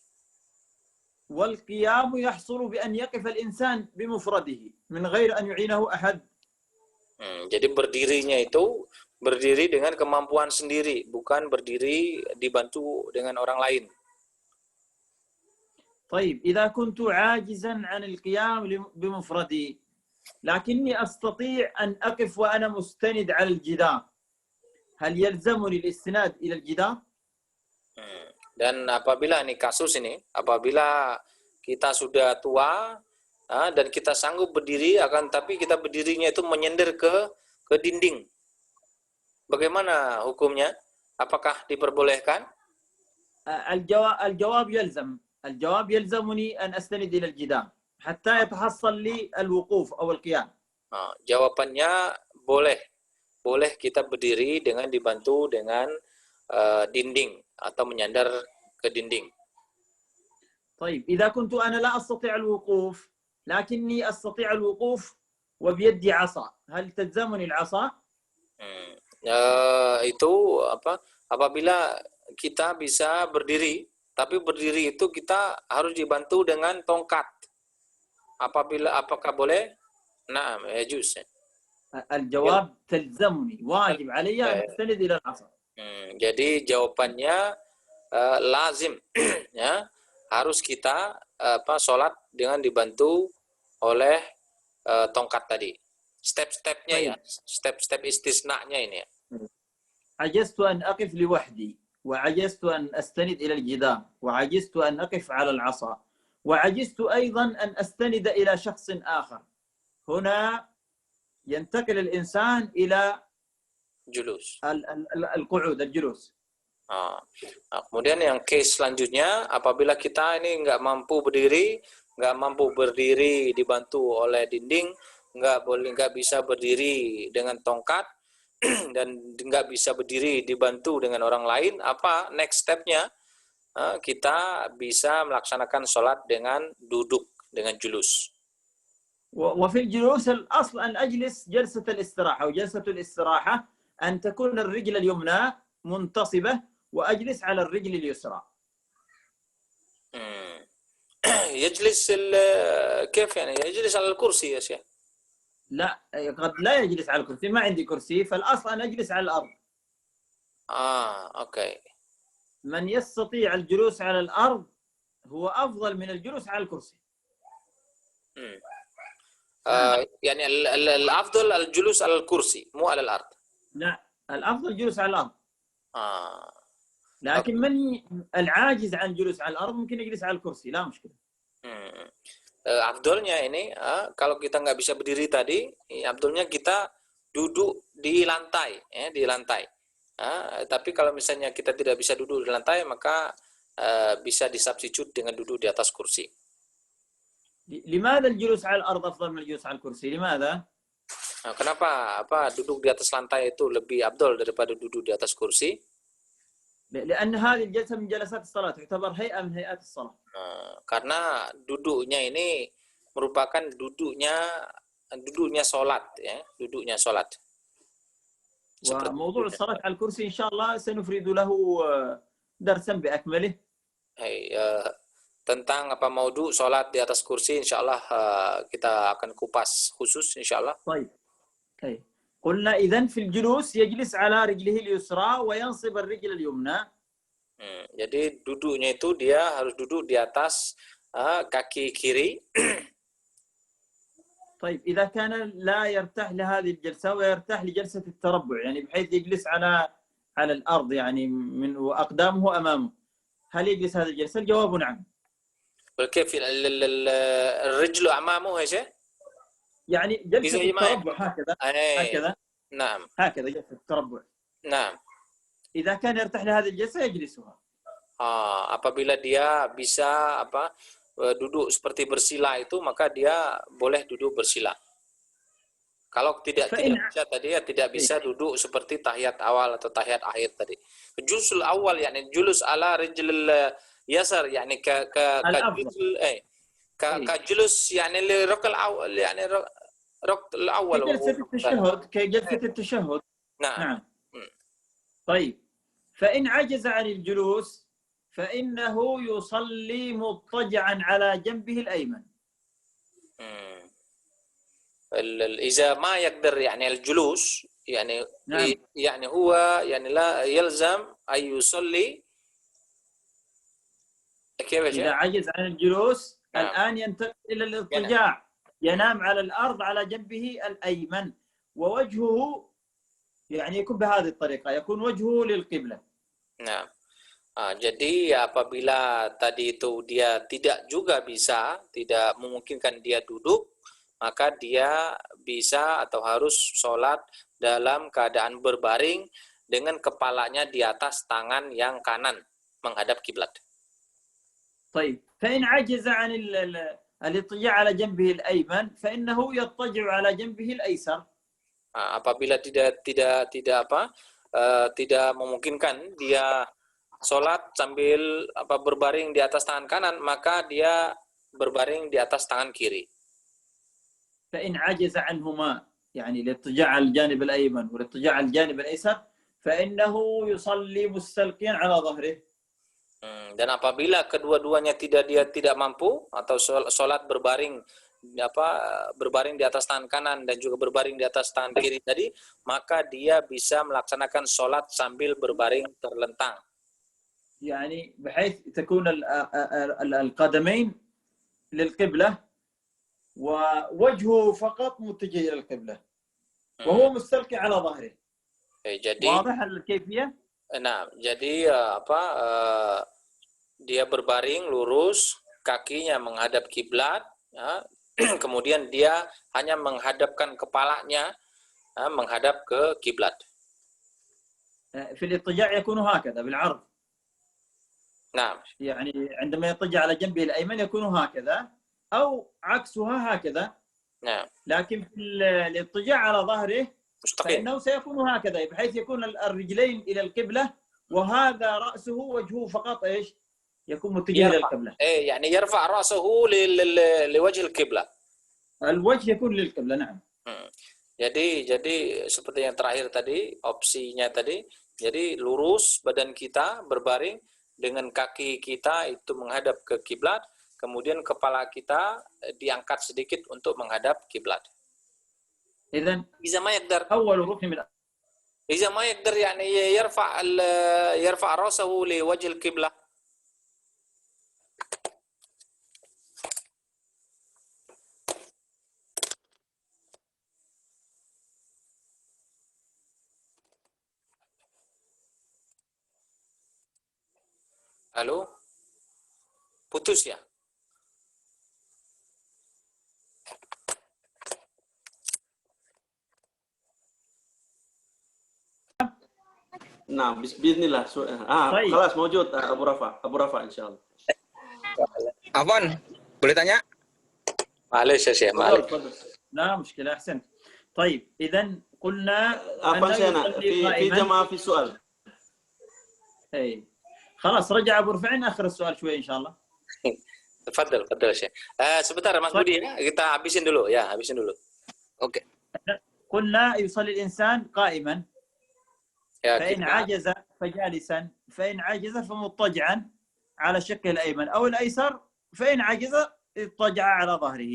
والقيام يحصل بأن يقف الإنسان بمفرده من غير أن يعينه أحد. Jadi berdirinya itu berdiri dengan kemampuan sendiri, bukan berdiri dibantu dengan orang lain. طيب إذا كنت عاجزا عن القيام بمفردي لكني أستطيع أن أقف وأنا مستند على الجدار، هل يلزمني الاستناد إلى الجدار؟ Dan apabila apabila kita sudah tua dan kita sanggup berdiri, tapi kita berdirinya itu menyender ke dinding, bagaimana hukumnya? Apakah diperbolehkan? الجواب يلزمني أن أستند إلى الجدار حتى يتحصل لي الوقوف أو القيام. Jawabannya boleh kita berdiri dengan dibantu dengan dinding atau menyandar ke dinding. طيب إذا كنت أنا لا أستطيع الوقوف لكني أستطيع الوقوف وبيدي عصا، هل تلزمني العصا؟ Itu apabila kita bisa berdiri, tapi berdiri itu kita harus dibantu dengan tongkat. Apakah boleh? Nah, يجوز. الجواب تلزمني، واجب علي أن أستند إلى العصا. Jadi jawabannya lazim, ya, harus kita sholat dengan dibantu oleh tongkat tadi. Step-stepnya ya, step-step istisnanya ini ya. عجزت أن أقف لوحدي، وعجزت أن أستند إلى الجدار، وعجزت أن أقف على العصا، وعجزت أيضا أن أستند إلى شخص آخر. هنا ينتقل الإنسان إلى julus, القعود، الجلوس. Kemudian yang case selanjutnya, apabila kita ini nggak mampu berdiri dibantu oleh dinding, nggak bisa berdiri dengan tongkat, dan nggak bisa berdiri dibantu dengan orang lain, apa next stepnya? Kita bisa melaksanakan sholat dengan duduk, dengan julus. وفي الجلوس الأصل أن أجلس جلسة الاستراحة، وجلسة الاستراحة أن تكون الرجل اليمنى منتصبة وأجلس على الرجل اليسرى. يجلس كيف يعني؟ يجلس على الكرسي يا شيخ؟ لا، قد لا يجلس على الكرسي، ما عندي كرسي، فالأصل أن أجلس على الأرض. أوكي. من يستطيع الجلوس على الأرض هو أفضل من الجلوس على الكرسي. يعني الأفضل الجلوس على الكرسي مو على الأرض. لا، الأفضل الجلوس على الأرض. لكن من العاجز عن الجلوس على الأرض ممكن يجلس على الكرسي، لا مشكلة. Afdolnya ini, kalau kita nggak bisa berdiri tadi, afdolnya kita duduk di lantai, ya, di lantai. Tapi kalau misalnya kita tidak bisa duduk di lantai, maka bisa disubstitute dengan duduk di atas kursi. لماذا الجلوس على الأرض أفضل من الجلوس على الكرسي؟ لماذا؟ Kenapa duduk di atas lantai itu lebih afdol daripada duduk di atas kursi? لأن هذه الجلسة من جلسات الصلاة، تعتبر هيئة من هيئات الصلاة. Karena duduknya ini merupakan duduknya sholat, ya, duduknya sholat. seperti وموضوع الصلاة على الكرسي إن شاء الله سنفرد له درسا بأكمله. tentang apa maudu sholat di atas kursi, insyaallah kita akan kupas khusus insyaallah. طيب. قلنا إذن في الجلوس يجلس على رجله اليسرى وينصب الرجل اليمنى. Jadi duduknya itu dia harus duduk di atas kaki kiri. طيب إذا كان لا يرتاح لهذه الجلسة ويرتاح لجلسة التربع يعني بحيث يجلس على الأرض يعني من وأقدامه أمامه، هل يجلس هذه الجلسة؟ الجواب نعم. كيف الرجل أمامه يا شيخ؟ يعني جلسة التربع هكذا. نعم. هكذا جلسة التربع. نعم. إذا كان يرتاح لهذه الجلسة يجلسها. Apabila dia bisa duduk seperti bersila itu, maka dia boleh duduk bersila. Kalau tidak bisa tadi tidak bisa duduk seperti tahiyat awal atau tahiyat akhir tadi. Julusul awal yani julus ala rijl yasar yani ka julus yani lirakal awal yani rakal awal جلسة التشهد كجلسة التشهد. نعم. طيب فإن عجز عن الجلوس فإنه يصلي مضطجعا على جنبه الأيمن. إذا ما يقدر يعني الجلوس يعني نعم. يعني هو يعني لا يلزم أن يصلي. كيف إذا عجز عن الجلوس نعم. الآن ينتقل إلى الاضطجاع ينام على الأرض على جنبه الأيمن ووجهه يعني يكون بهذه الطريقة يكون وجهه للقبلة. نعم. Jadi apabila tadi itu dia tidak juga bisa, tidak memungkinkan dia duduk, maka dia bisa atau harus sholat dalam keadaan berbaring dengan kepalanya di atas tangan yang kanan menghadap kiblat. طيب فإن عجز عن الاضطجاع على جنبه الأيمن فإنه يضطجع على جنبه الأيسر. Apabila tidak memungkinkan dia sholat sambil berbaring di atas tangan kanan, maka dia berbaring di atas tangan kiri. فإن عجز عنهما يعني الاضطجاع على الجانب الأيمن والاضطجاع على الجانب الأيسر فإنه يصلي مستلقيا على ظهره. Dan apabila kedua-duanya dia tidak mampu atau sholat berbaring di atas tangan kanan dan juga berbaring di atas tangan kiri tadi, maka dia bisa melaksanakan sholat sambil berbaring terlentang. يعني بحيث تكون القدمين للقبلة ووجهه فقط متجه إلى القبلة وهو مستلقي على ظهره. Jadi واضح الكيفية؟ Nah, jadi dia berbaring lurus, kakinya menghadap kiblat, kemudian dia hanya menghadapkan kepalanya menghadap ke kiblat. في الاضطجاع يكون هكذا بالعرض. نعم. يعني عندما يضطجع على جنبه الأيمن يكون هكذا أو عكسها هكذا. نعم. لكن في الاضطجاع على ظهره مستقيم. فإنه سيكون هكذا بحيث يكون الرجلين إلى القبلة وهذا رأسه وجهه فقط إيش؟ يكون متجه إلى القبلة. يعني يرفع رأسه لوجه القبلة. الوجه يكون للقبلة نعم. Jadi seperti yang terakhir tadi, opsinya tadi, jadi lurus badan kita berbaring dengan kaki kita itu menghadap ke kiblat, kemudian kepala kita diangkat sedikit untuk menghadap kiblat. إذن إذا ما يقدر أول ركن من إذا ما يقدر يعني يرفع رأسه لوجه القبلة. Halo? Putus ya? Nah, bismillah. Kelas موجود Abu Rafa insyaallah. Afwan, boleh tanya? معلش يا شيخ معلش. لا مشكلة أحسنت. طيب إذن قلنا أفن سنة في جماعة في سؤال. أي خلاص رجع أبو رفعين آخر السؤال شوي إن شاء الله. تفضل يا شيخ. sebentar Mas Budi ya, kita habisin dulu. Oke. قلنا يصلي الإنسان قائما. Ya, فإن kita عجز فجالسا، فإن عجز فمضطجعا على شقه الأيمن أو الأيسر، فإن عجز اضطجع على ظهره.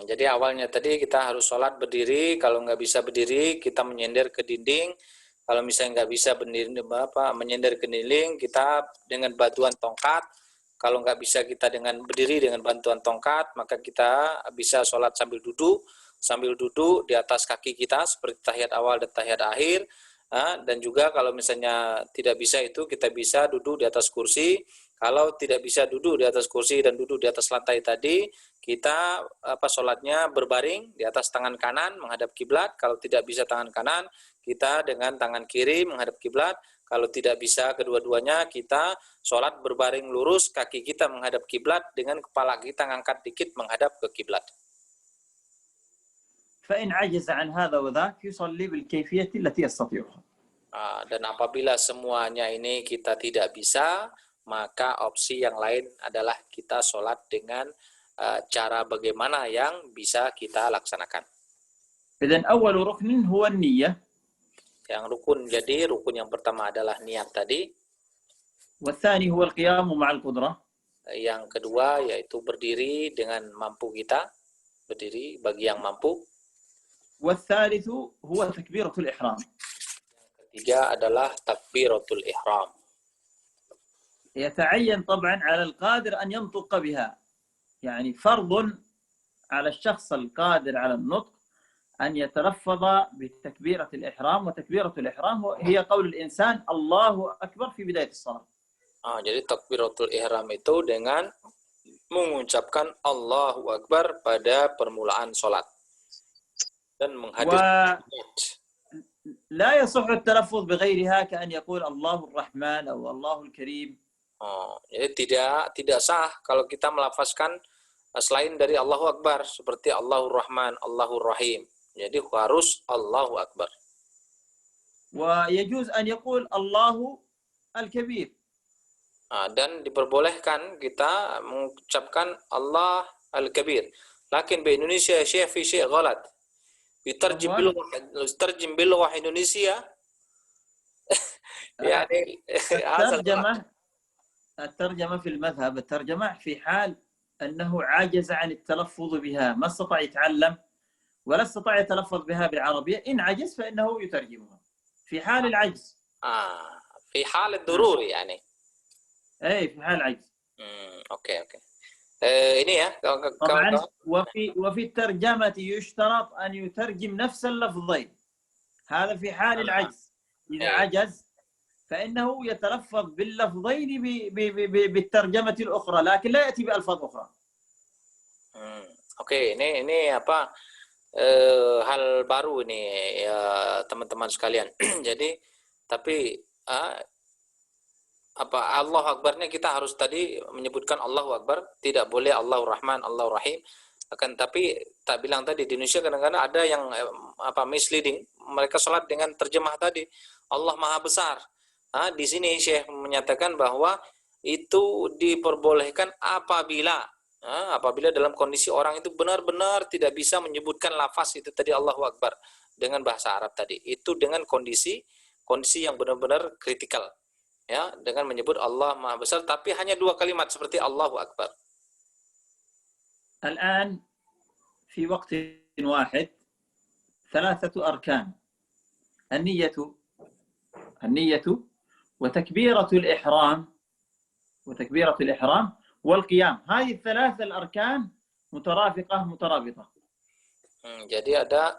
Jadi awalnya tadi kita harus sholat berdiri, kalau nggak bisa berdiri kita menyender ke dinding, kalau misalnya nggak bisa berdiri menyender ke dinding kita dengan bantuan tongkat, kalau nggak bisa kita dengan berdiri dengan bantuan tongkat maka kita bisa sholat sambil duduk di atas kaki kita seperti tahiyat awal dan tahiyat akhir. Dan juga kalau misalnya tidak bisa itu kita bisa duduk di atas kursi. Kalau tidak bisa duduk di atas kursi dan duduk di atas lantai tadi, kita sholatnya berbaring di atas tangan kanan menghadap kiblat. Kalau tidak bisa tangan kanan, kita dengan tangan kiri menghadap kiblat. Kalau tidak bisa kedua-duanya, kita sholat berbaring lurus, kaki kita menghadap kiblat dengan kepala kita ngangkat dikit menghadap ke kiblat. فإن عجز عن هذا وذاك يصلي بالكيفية التي يستطيعها. Dan apabila semuanya ini kita tidak bisa, maka opsi yang lain adalah kita sholat dengan cara bagaimana yang bisa kita laksanakan. إذن أول ركن هو النية. Yang rukun yang pertama adalah niat tadi. والثاني هو القيام مع القدرة. Yang kedua yaitu berdiri dengan mampu kita, berdiri bagi yang mampu. والثالث هو تكبيرة الإحرام. Yang ketiga adalah takbiratul ihram. يتعين طبعا على القادر أن ينطق بها، يعني فرض على الشخص القادر على النطق أن يتلفظ بتكبيرة الإحرام، وتكبيرة الإحرام هي قول الإنسان الله أكبر في بداية الصلاة. Jadi takbiratul ihram itu dengan mengucapkan Allahu Akbar pada permulaan sholat dan menghadirkan لا يصح التلفظ بغيرها كأن يقول الله الرحمن أو الله الكريم. Jadi tidak sah kalau kita melafazkan selain dari Allahu Akbar seperti Allahur Rahman, Allahur Rahim. Jadi harus Allahu Akbar. ويجوز أن يقول الله الكبير. Dan diperbolehkan kita mengucapkan Allah Al-Kabir. Lakin di Indonesia Syekh fi syai' ghalat. يترجم باللغة الإندونيسية يعني الترجمة في المذهب، الترجمة في حال أنه عجز عن التلفظ بها، ما استطاع يتعلم ولا استطاع يتلفظ بها بالعربية، إن عجز فإنه يترجمها في حال العجز. في حال الضروري يعني. أي في حال العجز. أوكي. ini ya. طبعا وفي الترجمة يشترط أن يترجم نفس اللفظين، هذا في حال العجز. إذا عجز فإنه يتلفظ باللفظين بالترجمة الأخرى، لكن لا يأتي بألفاظ أخرى. Oke, ini apa hal baru ini ya teman-teman sekalian. Jadi tapi Allahu Akbarnya kita harus tadi menyebutkan Allahu Akbar, tidak boleh Allahur Rahman, Allahur Rahim. Akan tapi tak bilang tadi di Indonesia kadang-kadang ada yang misleading, mereka sholat dengan terjemah tadi Allah Maha Besar. Di sini Syekh menyatakan bahwa itu diperbolehkan apabila dalam kondisi orang itu benar-benar tidak bisa menyebutkan lafaz itu tadi Allahu Akbar dengan bahasa Arab tadi. Itu dengan kondisi yang benar-benar kritikal. Ya, dengan menyebut Allah Maha Besar tapi hanya 2 kalimat seperti Allahu Akbar. الآن في وقت واحد 3 أركان: النية وتكبيرة الإحرام والقيام. هذه ال3 الأركان مترابطة. Jadi ada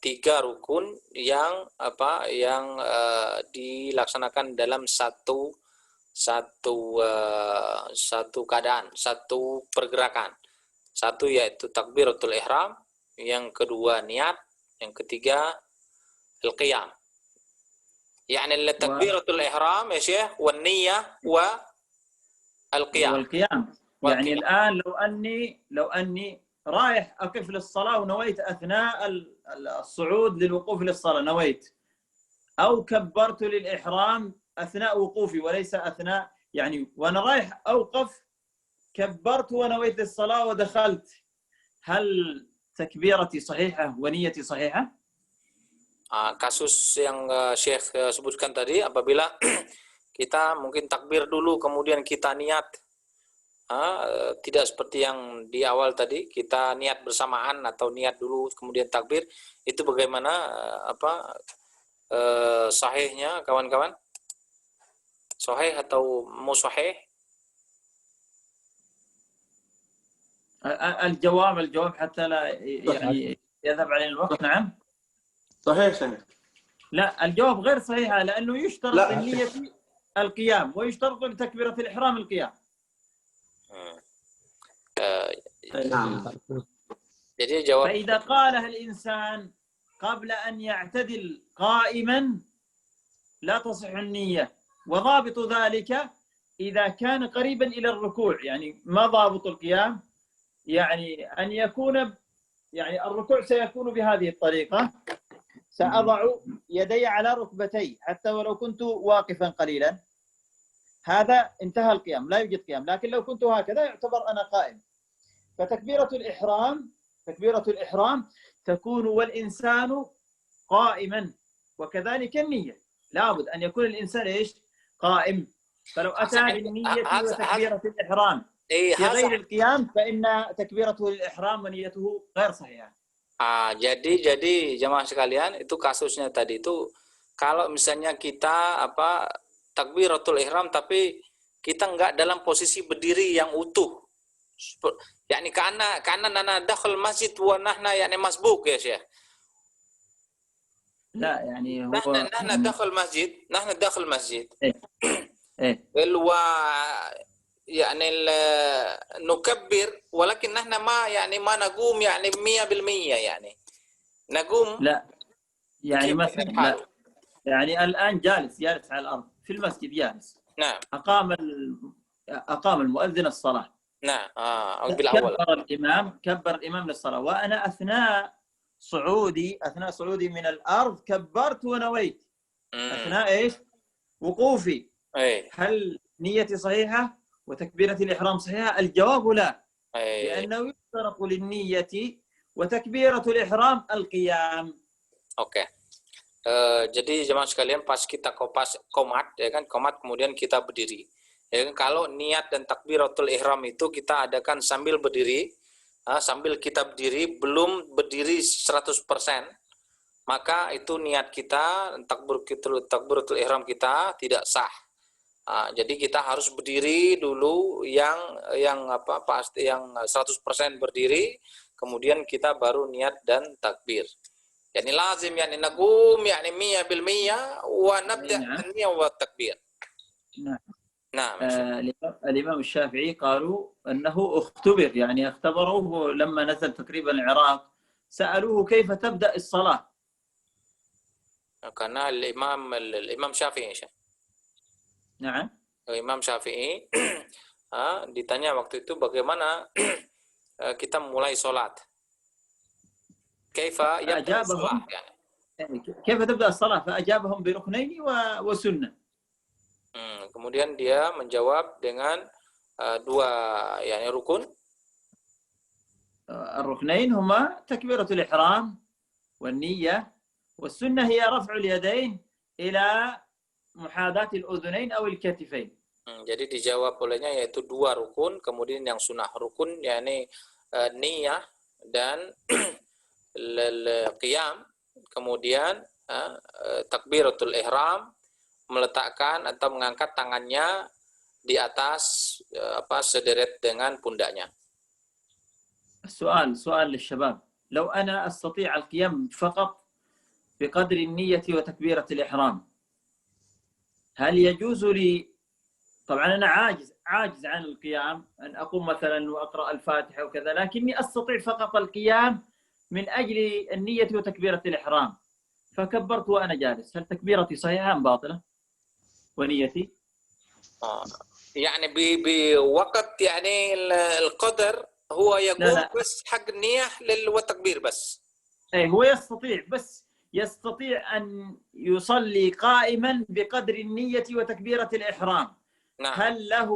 3 rukun yang dilaksanakan dalam satu keadaan, satu pergerakan. Satu yaitu takbiratul ihram, yang kedua niat, yang ketiga al-qiyam. يعني takbiratul ihram ya Syekh wan niyyah wa al-qiyam. يعني الآن لو أني رايح أقف للصلاة ونويت أثناء الصعود للوقوف للصلاة نويت، أو كبرت للإحرام أثناء وقوفي وليس أثناء، يعني وأنا رايح أوقف كبرت ونويت الصلاة ودخلت، هل تكبيرتي صحيحة ونيتي صحيحة؟ kasus yang Syekh sebutkan tadi, apabila kita mungkin takbir dulu kemudian kita niat, tidak seperti yang di awal tadi kita niat bersamaan atau niat dulu kemudian takbir, itu bagaimana sahihnya kawan-kawan? Sahih atau musahih? الجواب حتى لا يعني يذهب علينا الوقت. نعم صحيح. لا الجواب غير صحيح لأنه يشترط النية القيام ويشترط لتكبيرة الإحرام القيام. نعم. Jadi jawab. فإذا قالها الإنسان قبل أن يعتدل قائما لا تصح النية، وضابط ذلك إذا كان قريبا إلى الركوع. يعني ما ضابط القيام؟ يعني أن يكون يعني الركوع سيكون بهذه الطريقة، سأضع يدي على ركبتي حتى ولو كنت واقفا قليلا، هذا انتهى القيام، لا يوجد قيام. لكن لو كنت هكذا يعتبر أنا قائم. فتكبيرة الإحرام تكون والإنسان قائما، وكذلك النية لابد أن يكون الإنسان قائم. فلو أتى بالنية وتكبيرة الإحرام في غير القيام فإن تكبيرته للإحرام ونيته غير صحيحة. Jadi jemaah sekalian, itu kasusnya tadi itu kalau misalnya kita takbiratul ihram tapi kita enggak dalam posisi berdiri yang utuh. Yani karena nana dakhul masjid wa nahna yani masbuk ya Syekh. لا يعني هو نحن داخل المسجد يعني نكبر ولكن نحن ما نقوم يعني 100% يعني نقوم لا يعني مثلا لا. يعني الآن جالس على الأرض في المسجد جالس. نعم. أقام المؤذن الصلاة. نعم. بالأول كبر الإمام للصلاة، وأنا أثناء صعودي من الأرض كبرت ونويت. أثناء وقوفي. هل نيتي صحيحة وتكبيرة الإحرام صحيحة؟ الجواب لا. لأنه يشترط للنية وتكبيرة الإحرام القيام. Oke. Jadi jemaah sekalian, pas kita komat ya kan, komat kemudian kita berdiri. Ya kan, kalau niat dan takbiratul ihram itu kita adakan sambil berdiri, sambil kita berdiri, belum berdiri 100%, maka itu niat kita, takbiratul ihram kita tidak sah. Jadi kita harus berdiri dulu yang 100% berdiri, kemudian kita baru niat dan takbir. Yani lazim yani naqum yani 100% wa nabda an-niyya wa takbir. نعم. الإمام الشافعي قالوا أنه اختبر، يعني اختبروه لما نزل تقريبا العراق، سألوه كيف تبدأ الصلاة. Karena الإمام Syafi'i. نعم. Imam Syafi'i ditanya waktu itu bagaimana kita mulai sholat. كيف يبدأ الصلاة يعني. كيف تبدأ الصلاة؟ فأجابهم بركنين وسنة. Kemudian dia menjawab dengan dua yani rukun. الركنين هما تكبيرة الإحرام والنية، والسنة هي رفع اليدين إلى محاذاة الأذنين أو الكتفين. Jadi dijawab olehnya yaitu dua rukun, kemudian yang sunnah rukun yakni niyah dan qiyam, kemudian takbiratul ihram, meletakkan atau mengangkat tangannya di atas sederet dengan pundaknya. سؤال للشباب، لو أنا أستطيع القيام فقط بقدر النية وتكبيرة الإحرام، هل يجوز لي؟ طبعا أنا عاجز عن القيام، أن أقوم مثلا وأقرأ الفاتحة وكذا، لكني أستطيع فقط القيام من أجل النية وتكبيرة الإحرام، فكبرت وأنا جالس، هل تكبيرتي صحيحة أم باطلة؟ ونيتي؟ يعني بوقت يعني القدر هو يقوم بس حق النية والتكبير بس. هو يستطيع أن يصلي قائما بقدر النية وتكبيرة الإحرام. نعم. هل له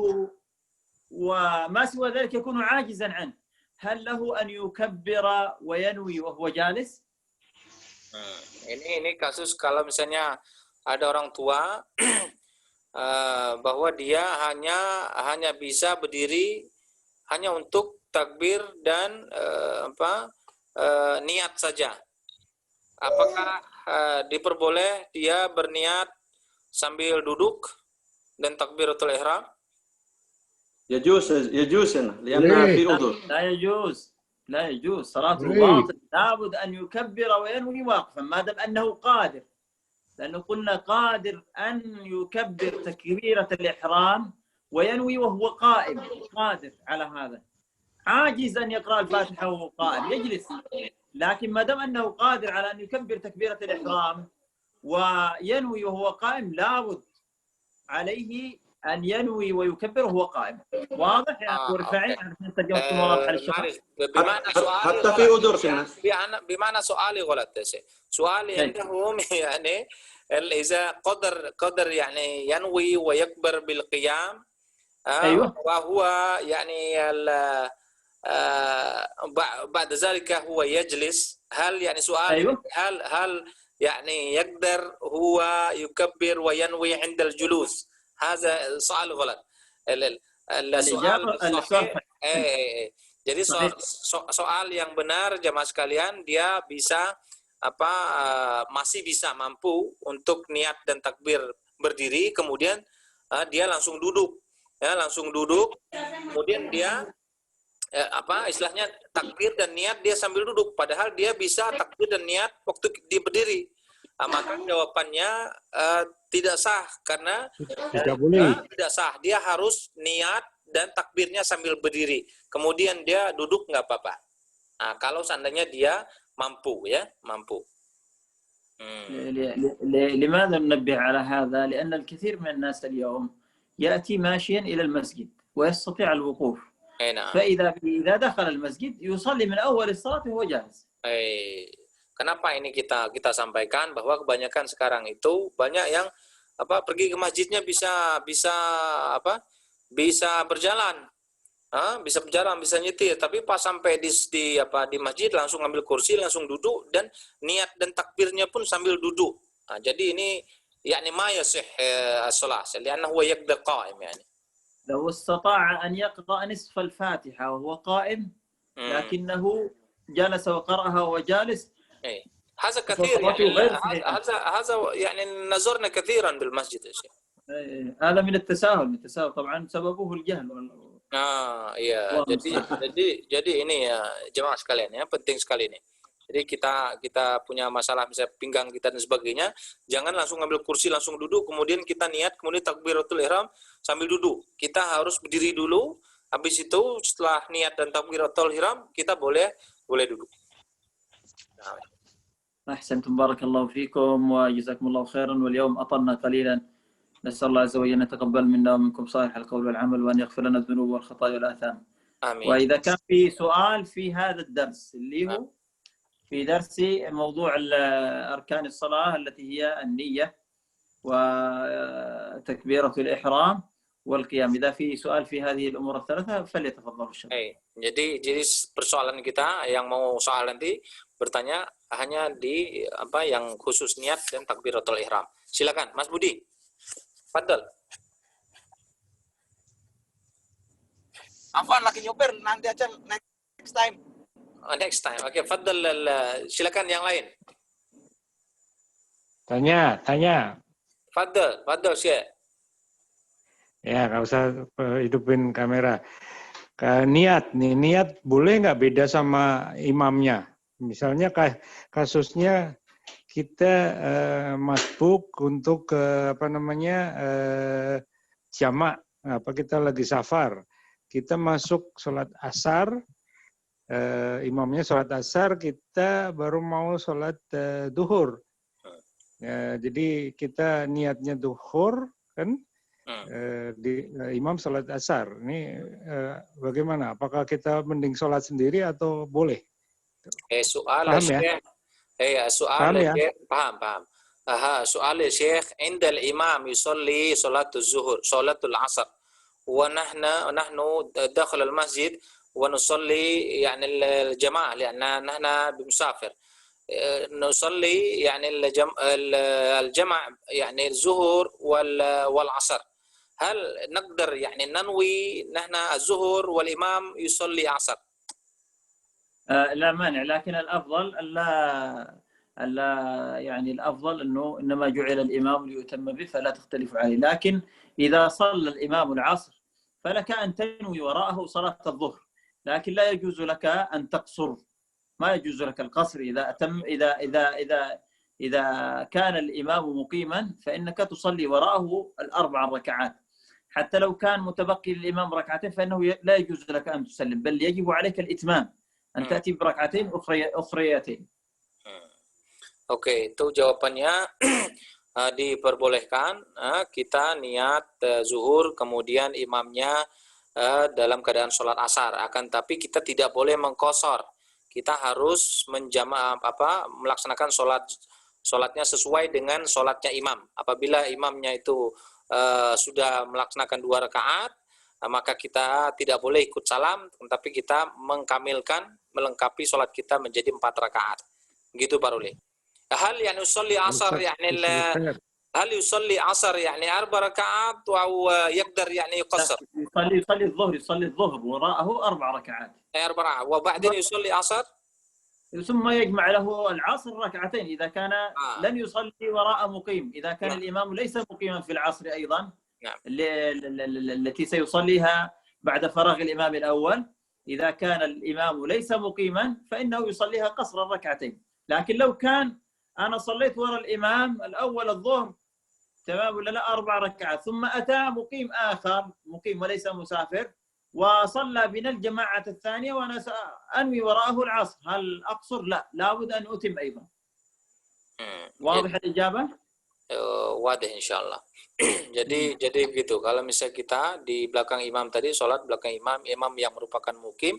وما سوى ذلك يكون عاجزا عنه، هل له أن يكبر وينوي وهو جالس؟ Ini kasus kalau misalnya ada orang tua bahwa dia hanya bisa berdiri hanya untuk takbir dan niat saja. Apakah diperboleh dia berniat sambil duduk dan takbiratul ihram? يجوز هنا لأن في عذر. لا يجوز صلاته باطل، لابد أن يكبر وينوي واقفا ما دام أنه قادر، لأنه قلنا قادر أن يكبر تكبيرة الإحرام وينوي وهو قائم، قادر على هذا. عاجز أن يقرأ الفاتحة وهو قائم يجلس، لكن ما دام أنه قادر على أن يكبر تكبيرة الإحرام وينوي وهو قائم لابد عليه أن ينوي ويكبر وهو قائم. واضح يا أخو رفاعي؟ ترجمة واضحة للشرح. حتى في عذر هنا. بمعنى سؤالي غلط يا شيخ. سؤالي عندهم يعني إذا قدر يعني ينوي ويكبر بالقيام أيوة. وهو يعني بعد ذلك هو يجلس، هل يعني سؤال أيوة. هل يعني يقدر هو يكبر وينوي عند الجلوس؟ هذا سؤال غلط. السؤال الصحيح jadi soal yang benar jamaah sekalian, dia bisa masih bisa mampu untuk niat dan takbir berdiri, kemudian dia langsung duduk kemudian dia istilahnya takbir dan niat dia sambil duduk, padahal dia bisa takbir dan niat waktu dia berdiri. Maka jawabannya tidak sah karena tidak sah. Dia harus niat dan takbirnya sambil berdiri. Kemudian dia duduk nggak apa-apa. Nah, kalau seandainya dia mampu. لماذا ننبه على هذا؟ لأن الكثير من الناس اليوم يأتي ماشيا إلى المسجد ويستطيع الوقوف. فإذا دخل المسجد يصلي من أول الصلاة وهو جالس. Kenapa ini kita sampaikan bahwa kebanyakan sekarang itu banyak yang pergi ke masjidnya bisa berjalan, bisa nyetir, tapi pas sampai di masjid langsung ambil kursi, langsung duduk, dan niat dan takbirnya pun sambil duduk. Jadi ini yakni ma yasih as-shalah li'annahu huwa yaqdar qa'im yani. لو استطاع أن يقرأ نصف الفاتحة وهو قائم لكنه جلس وقرأها وهو جالس. هذا كثير يعني هذا يعني نظرنا كثيرا بالمسجد يا شيخ. هذا من التساهل طبعا سببه الجهل. Iya. Jadi ini ya jemaah sekalian ya, penting sekali ini. Jadi kita punya masalah misalnya pinggang kita dan sebagainya, jangan langsung ngambil kursi langsung duduk, kemudian kita niat, kemudian takbiratul ihram sambil duduk. Kita harus berdiri dulu, habis itu setelah niat dan takbiratul ihram kita boleh duduk. أحسنتم بارك الله فيكم وجزاكم الله خيرا. واليوم أطلنا قليلا، نسأل الله عز وجل أن يتقبل منا ومنكم صالح القول والعمل وأن يغفر لنا الذنوب والخطايا والآثام. آمين. وإذا كان في سؤال في هذا الدرس اللي هو في درس موضوع أركان الصلاة التي هي النية وتكبيرة الإحرام والقيام، إذا في سؤال في هذه الأمور الثلاثة فليتفضلوا الشباب. Jadi persoalan kita yang mau soal nanti bertanya hanya di yang khusus niat dan takbiratul ihram. Silakan Mas Budi. Fadal. Afwan lagi nyopir, nanti aja next time. Next time. Oke, Fadal, silakan yang lain. Tanya. Fadal Syekh. Ya, nggak usah hidupin kamera. Niat boleh nggak beda sama imamnya? Misalnya kasusnya kita masbuk untuk jamak, kita lagi safar, kita masuk sholat asar, imamnya sholat asar, kita baru mau sholat duhur. Jadi kita niatnya duhur kan, imam sholat asar. Ini bagaimana? Apakah kita mending sholat sendiri atau boleh? Paham ya? Paham. سؤال يا شيخ عند الإمام يصلي صلاة الظهر صلاة العصر ونحن داخل المسجد ونصلي يعني الجماعة لأن نحن بمسافر. نصلي يعني الجمع يعني الظهر والعصر. هل نقدر يعني ننوي نحن الظهر والإمام يصلي عصر؟ لا مانع، لكن الافضل الا يعني الافضل انه انما جعل الامام ليؤتم به فلا تختلف عليه. لكن اذا صلى الامام العصر فلك ان تنوي وراءه صلاه الظهر، لكن لا يجوز لك ان تقصر. ما يجوز لك القصر اذا كان الامام مقيما فانك تصلي وراءه الاربع ركعات، حتى لو كان متبقي للامام ركعتين فانه لا يجوز لك ان تسلم، بل يجب عليك الاتمام، أن تأتي بركعتين أخريتين. Oke, itu jawabannya diperbolehkan kita niat zuhur kemudian imamnya dalam keadaan sholat asar. Akan tapi kita tidak boleh mengqashar. Kita harus melaksanakan sholatnya sesuai dengan sholatnya imam. Apabila imamnya itu sudah melaksanakan 2 rakaat, maka kita tidak boleh ikut salam, tapi kita melengkapi sholat kita menjadi 4 rakaat. Gitu Pak Ruli. Hal yang yusalli asar هل يصلي عصر يعني 4 ركعات أو يقدر يعني يقصر؟ يصلي الظهر وراءه 4 ركعات. 4 ركعات وبعدين يصلي عصر؟ ثم يجمع له العصر ركعتين إذا كان لن يصلي وراء مقيم، إذا كان الإمام ليس مقيما في العصر أيضا التي سيصليها بعد فراغ الإمام الأول، إذا كان الإمام ليس مقيما فإنه يصليها قصر الركعتين. لكن لو كان أنا صليت وراء الإمام الأول الظهر تمام ولا لا 4 ركعات، ثم أتى مقيم آخر مقيم وليس مسافر وصلى بنا الجماعة الثانية وأنا أنوي وراءه العصر، هل أقصر؟ لا، لابد أن أتم أيضا. واضح الإجابة؟ Wadah insyaallah. jadi begitu. Kalau misalnya kita di belakang imam tadi sholat belakang imam yang merupakan mukim,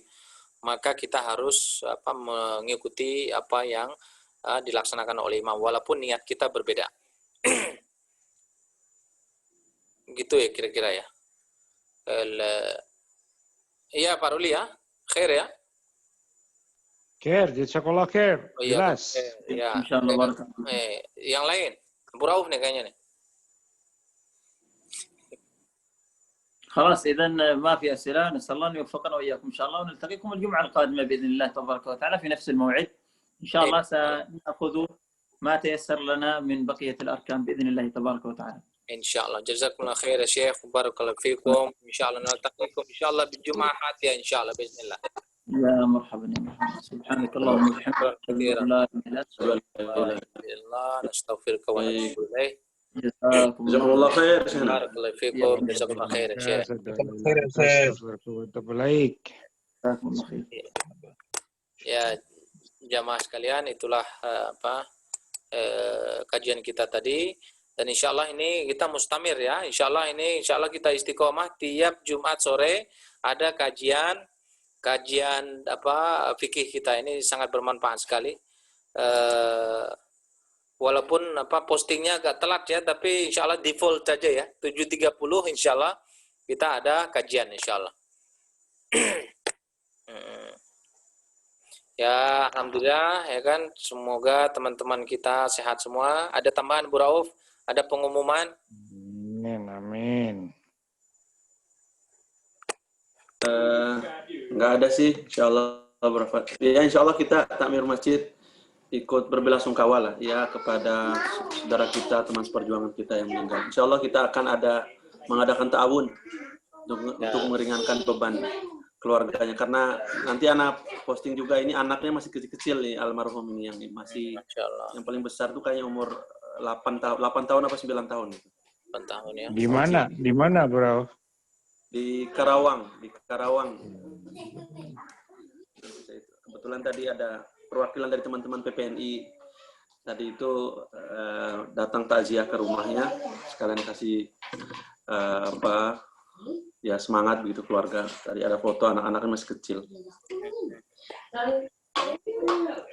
maka kita harus mengikuti apa yang dilaksanakan oleh imam walaupun niat kita berbeda. Gitu ya kira-kira ya. Iya Pak Ruli ya. Khair ya. Khair, jazakallah khair. Jelas. Ya. Insyaallah. Yang lain. Bu Rauf nih kayaknya nih. خلاص إذا ما في أسئلة، نسأل الله أن يوفقنا وإياكم إن شاء الله، ونلتقيكم الجمعة القادمة بإذن الله تبارك وتعالى في نفس الموعد إن شاء الله. سنأخذ ما تيسر لنا من بقية الأركان بإذن الله تبارك وتعالى. إن شاء الله. جزاكم الله خير يا شيخ وبارك الله فيكم. إن شاء الله نلتقيكم إن شاء الله بالجمعة الآتية إن شاء الله بإذن الله. يا مرحبا يا مرحبا. سبحانك اللهم وبحمدك لا إله إلا الله نستغفرك ونتوب إليك. Jazakumullah khair. Barakallahu fikum. Jazakumullah khair ya Syekh. Ya jamaah sekalian, itulah kajian kita tadi, dan insyaallah ini kita mustamir ya. Insyaallah kita istiqomah tiap Jumat sore ada kajian fikih kita. Ini sangat bermanfaat sekali. Walaupun postingnya agak telat ya, tapi insyaallah default saja ya 7.30 insyaallah kita ada kajian insyaallah. Ya alhamdulillah ya kan, semoga teman-teman kita sehat semua. Ada tambahan Bu Rauf? Ada pengumuman? Amin. Nggak ada sih, insyaallah berafat. Ya insyaallah kita takmir masjid ikut berbelasungkawa lah ya kepada saudara kita, teman seperjuangan kita yang meninggal. Insyaallah kita akan mengadakan ta'awun untuk meringankan beban keluarganya, karena nanti anak posting juga ini anaknya masih kecil-kecil nih almarhum ini, yang masih yang paling besar tuh kayaknya umur 8 tahun apa 9 tahun. 8 tahun ya. Di mana Bro? Di Karawang. Kebetulan tadi ada perwakilan dari teman-teman PPNI tadi itu datang takziah ke rumahnya, sekalian kasih semangat begitu keluarga. Tadi ada foto anak-anaknya masih kecil.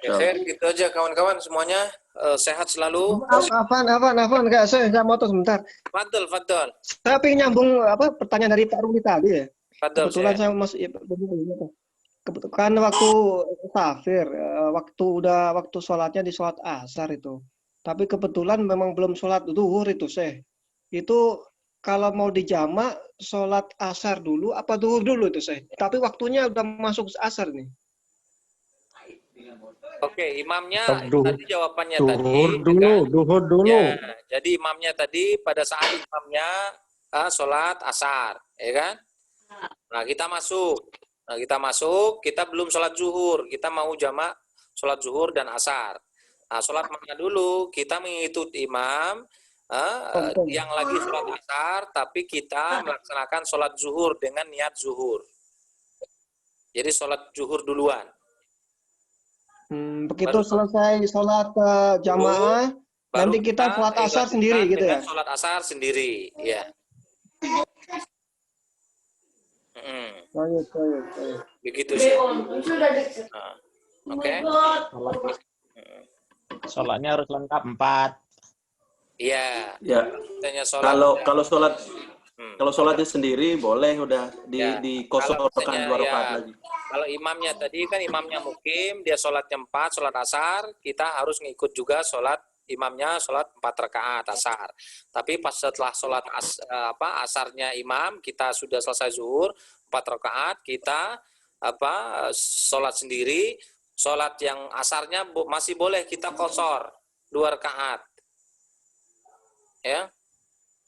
Ya, gitu aja kawan-kawan semuanya, sehat selalu. Afan, enggak, saya mau sebentar. Fadl. Saya ingin nyambung pertanyaan dari Pak Ruli tadi ya. Fadl. Kebetulan saya masih kebetulan waktu safir waktu sholatnya di sholat asar itu. Tapi kebetulan memang belum sholat zuhur itu, Syekh. Itu kalau mau dijamak sholat asar dulu apa zuhur dulu itu, Syekh. Tapi waktunya udah masuk asar nih. Oke, imamnya tadi jawabannya Duhur tadi. dulu, Kan? duhur dulu. Ya, jadi imamnya tadi pada saat imamnya sholat asar, ya kan? Nah, kita masuk, kita belum sholat zuhur, kita mau jamak sholat zuhur dan asar. Nah, sholat mana dulu? Kita mengikuti imam yang lagi sholat asar, tapi kita melaksanakan sholat zuhur dengan niat zuhur. Jadi sholat zuhur duluan. Begitu Baru selesai sholat jamaah, baru nanti kita sholat asar lanjutkan sendiri gitu ya? dengan sholat asar sendiri, ya. Baik. Begitu sih. Nah, oke. Sholatnya harus lengkap 4. Iya. Ya. Tanya sholat. Kalau sholatnya sendiri boleh udah dikosongkan Kalau 2 rakaat lagi. Kalau imamnya tadi kan imamnya mukim, dia sholatnya 4, sholat asar, kita harus ngikut juga sholat imamnya sholat 4 rakaat asar. Tapi pas setelah sholat asarnya imam, kita sudah selesai zuhur 4 rakaat, kita sholat sendiri, sholat yang asarnya masih boleh kita qashar 2 rakaat. Ya.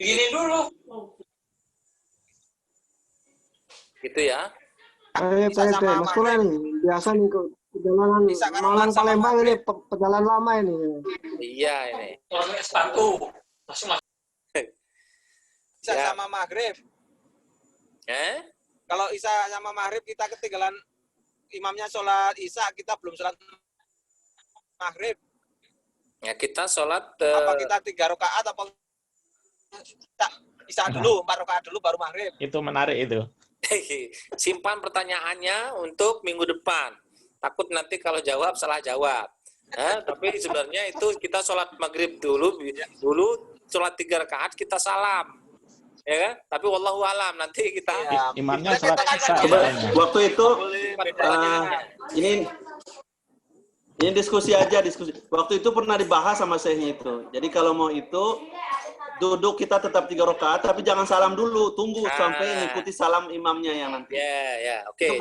Begini dulu. Gitu ya. Baik. Mas Kula nih, biasa nih perjalanan Malang Palembang ini perjalanan lama ini. Iya ini. Isya sama maghrib. Kalau isya sama maghrib kita ketinggalan imamnya sholat isya, kita belum sholat maghrib. Ya kita sholat. Apa kita 3 rakaat apa kita isya dulu 4 rakaat dulu baru maghrib? Itu menarik itu. Simpan pertanyaannya untuk minggu depan. Takut nanti kalau jawab salah jawab. Tapi sebenarnya itu kita sholat maghrib dulu sholat 3 rakaat kita salam, ya kan? Tapi wallahu alam nanti kita Imamnya sholat isya. Waktu itu ini diskusi aja. Waktu itu pernah dibahas sama Syekhnya itu. Jadi kalau mau itu duduk kita tetap 3 rakaat, tapi jangan salam dulu, tunggu sampai mengikuti salam imamnya yang nanti. Ya, oke. Itu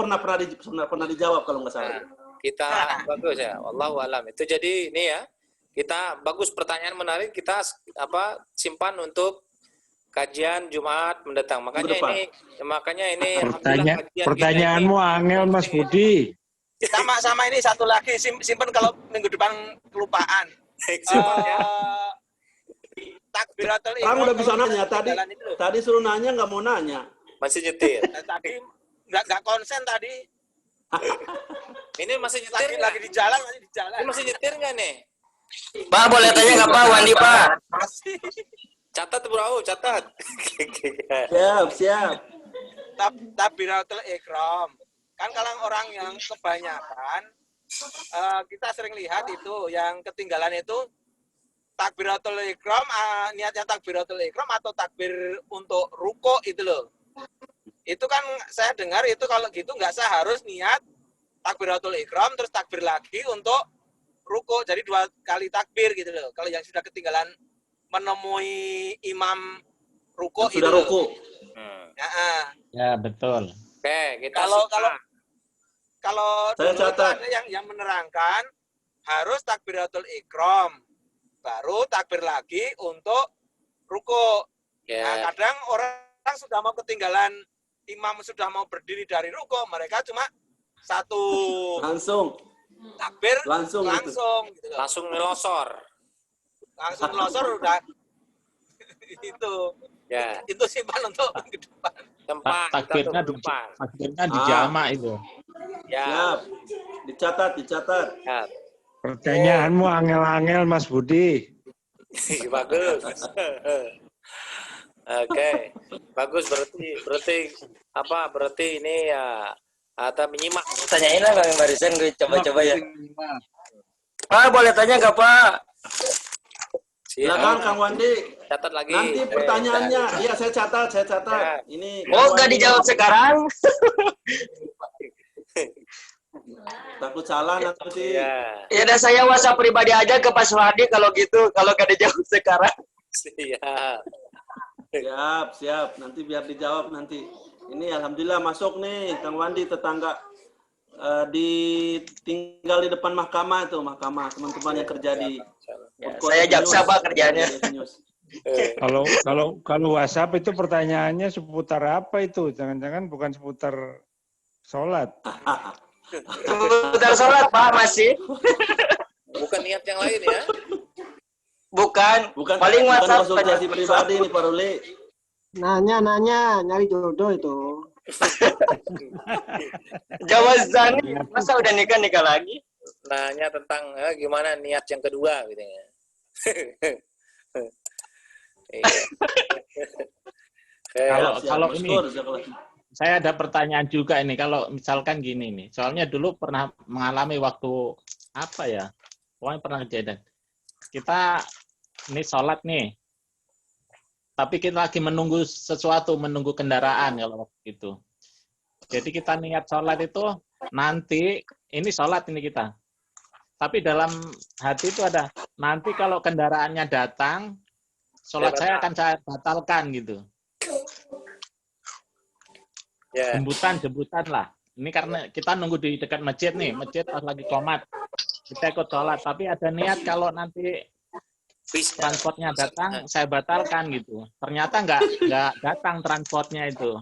pernah dijawab kalau nggak salah. Kita bagus ya, wallahu alam. Itu jadi ini ya, kita bagus, pertanyaan menarik, kita simpan untuk kajian Jumat mendatang. Makanya ini Pertanyaanmu angel Mas Budi. Sama ini satu lagi, simpen kalau minggu depan kelupaan. Takbiratul ihram. Kamu udah bisa nanya tadi suruh nanya nggak mau nanya. Masih nyetir. Tadi nggak konsen tadi. Ini masih nyetir Lagi di jalan. Ini masih nyetir nggak nih? Pak, boleh tanya nggak Pak, Wandi Pak? Masih. Catat bro, catat. Siap. Takbiratul ihram. Kan kalau orang yang kebanyakan kita sering lihat itu yang ketinggalan itu takbiratul ihram, niatnya takbiratul ihram atau takbir untuk ruko itu loh. Itu kan saya dengar itu kalau gitu nggak harus niat takbiratul ihram terus takbir lagi untuk ruko. Jadi 2 kali takbir gitu loh. Kalau yang sudah ketinggalan menemui imam ruko itu. Sudah ruko. Ya, betul. Oke, kita kalau saya dulu catat. ada yang menerangkan harus takbiratul ihram. Baru takbir lagi untuk ruko. Nah, kadang orang sudah mau ketinggalan, imam sudah mau berdiri dari ruko, mereka cuma satu Langsung takbir langsung gitu. langsung ngelosor. Langsung udah itu. Ya. Itu simpan untuk ke depan. Tempat Takbirnya di jamak itu. Ya. Siap. Dicatat. Ya. Pertanyaanmu angel-angel Mas Budi. Bagus. Oke. Bagus, berarti ini ya atau menyimak. Tanyain lah Bang Barisan, gue coba-coba ya. Pak, boleh tanya nggak Pak? Silakan Kang Wandi. Catat lagi. Nanti pertanyaannya, iya saya catat. Ya. Ini Oh, nggak dijawab sekarang? Takut salah nanti. Iya. Ya udah saya WhatsApp pribadi aja ke Pak Suhardi kalau gitu, kalau gak dijawab sekarang. Siap. Siap. Nanti biar dijawab nanti. Ini alhamdulillah masuk nih, Kang Wandi, tetangga tinggal di depan mahkamah itu, mahkamah teman-teman yang kerja di. Ya, saya jaksa Pak kerjanya. Kalau WhatsApp itu pertanyaannya seputar apa itu? Jangan-jangan bukan seputar sholat. Seputar sholat Pak masih. Bukan niat yang lain ya? Bukan paling WhatsApp konsultasi pribadi nih Pak Ruli. Nanya, nyari jodoh itu. Jawazan, masa udah nikah lagi? Nanya tentang gimana niat yang kedua gitu ya. Kalau ini saya ada pertanyaan juga ini, kalau misalkan gini nih, soalnya dulu pernah mengalami waktu apa ya, pokoknya pernah kejadian. Kita ini sholat nih, tapi kita lagi menunggu sesuatu, menunggu kendaraan kalau waktu itu. Jadi kita niat sholat itu nanti, ini sholat ini kita. Tapi dalam hati itu ada, nanti kalau kendaraannya datang, sholat saya akan saya batalkan gitu. Jembutan lah. Ini karena kita nunggu di dekat masjid nih, masjid pas lagi qomat. Kita ikut sholat, tapi ada niat kalau nanti transportnya datang, saya batalkan gitu. Ternyata nggak datang transportnya itu.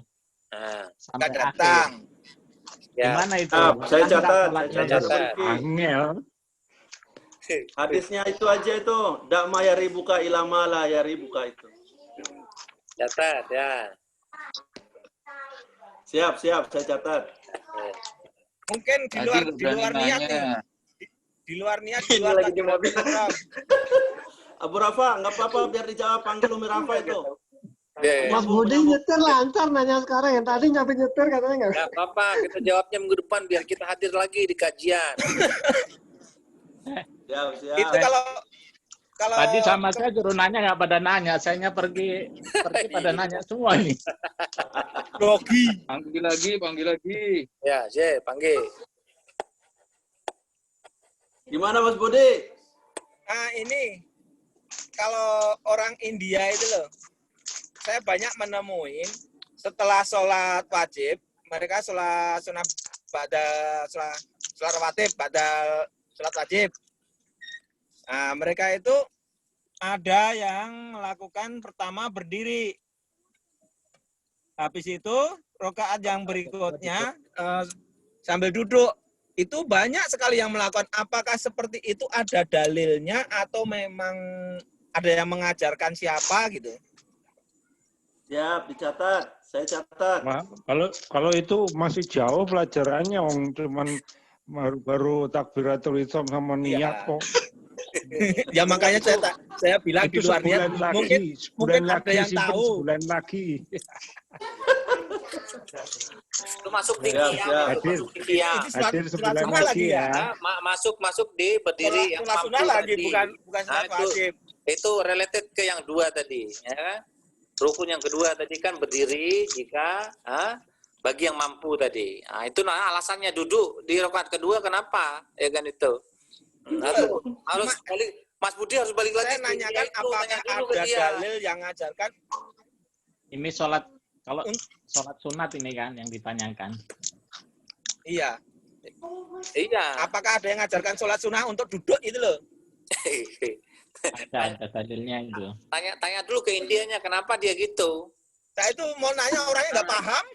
Sampai datang. Gimana itu? Saya catat. Angel. Hadisnya itu aja itu, dakma ya ribuka ilama la ya ribuka itu. Catat ya. Siap, saya catat. Mungkin di luar niat nih. Di luar niat, di luar lagi di mobil. Abu Rafa, nggak apa-apa biar dijawab, panggil Umi Rafa itu. Mas Budi nyetir lancar nanya sekarang, yang tadi nyampe nyetir katanya nggak? Nggak apa-apa, kita jawabnya minggu depan biar kita hadir lagi di kajian. Siap. Itu kalau tadi sama saya suruh nanya nggak pada nanya, sayanya pergi pada nanya semua ini. Rogi. Panggil lagi. Ya, panggil. Gimana Mas Budi? Ini kalau orang India itu loh, saya banyak menemuin setelah sholat wajib, mereka sholat sunnah pada sholat rawatib pada sholat wajib. Nah, mereka itu ada yang melakukan pertama berdiri. Habis itu rakaat yang berikutnya sambil duduk. Itu banyak sekali yang melakukan. Apakah seperti itu ada dalilnya atau memang ada yang mengajarkan siapa gitu? Siap, dicatat. Saya catat. Nah, kalau itu masih jauh pelajarannya, cuman baru takbiratul ihram sama niat kok. Ya makanya saya bilang itu di luar niat. Mungkin ada yang tahu. Sebulan lagi. Itu masuk di qiyam. Hadir sebulan lagi ya. Masuk di berdiri yang mampu lagi, tadi. bukan sholat wajib. Itu related ke yang dua tadi, ya. Rukun yang kedua tadi kan berdiri jika bagi yang mampu tadi. Nah, itu alasannya duduk di rakaat kedua kenapa? Ya kan itu. Harus balik, Mas Budi harus balik lagi. Saya nanyakan apakah ada dalil yang mengajarkan? Ini sholat, kalau sholat sunat ini kan yang ditanyakan. Iya. Apakah ada yang mengajarkan sholat sunnah untuk duduk itu loh? Ada dalilnya itu. Tanya dulu ke Indianya kenapa dia gitu. Saya itu mau nanya orangnya nggak paham.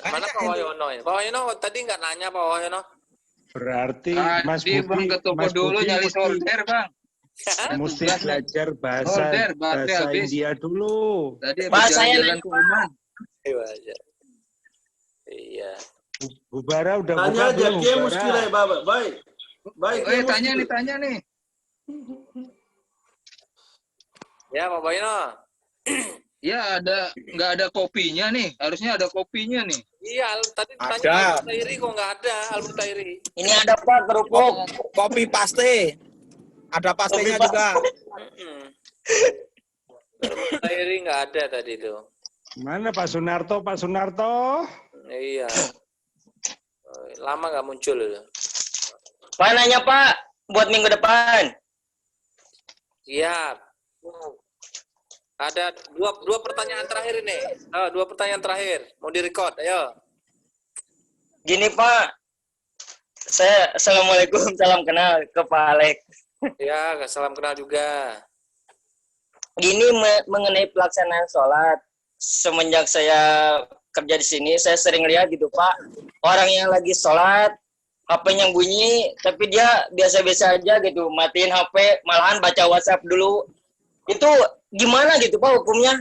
Mana Pak Wayono? Pak Wayono tadi nggak nanya Pak Wayono. Berarti Mas Budi, Bang, ke toko dulu nyari solder, Bang. Mesti belajar bahasa India dulu. Tadi bahasa jalan ke Oman. Iya. Bubara udah tanya buka aja, belum? dia muskilah, baik. Tanya nih. Ya, Pak Wayono. Ya, nggak ada kopinya nih. Harusnya ada kopinya nih. Iya, tadi tanya Al-Mutairi kok nggak ada Al-Mutairi. Ini ada Pak kerupuk. Kopi paste. Ada pastenya juga. Al-Mutairi nggak ada tadi itu. Mana Pak Sunarto? Pak Sunarto? Iya. Lama nggak muncul. Pak nanya Pak, buat minggu depan. Siap. Ada dua pertanyaan terakhir ini. Dua pertanyaan terakhir. Mau direcord, ayo. Gini Pak, saya assalamualaikum, salam kenal ke Pak Alex. Ya, salam kenal juga. Gini mengenai pelaksanaan sholat, semenjak saya kerja di sini, saya sering lihat gitu Pak, orang yang lagi sholat, HP-nya bunyi, tapi dia biasa-biasa aja gitu, matiin HP, malahan baca WhatsApp dulu. Itu gimana gitu Pak hukumnya?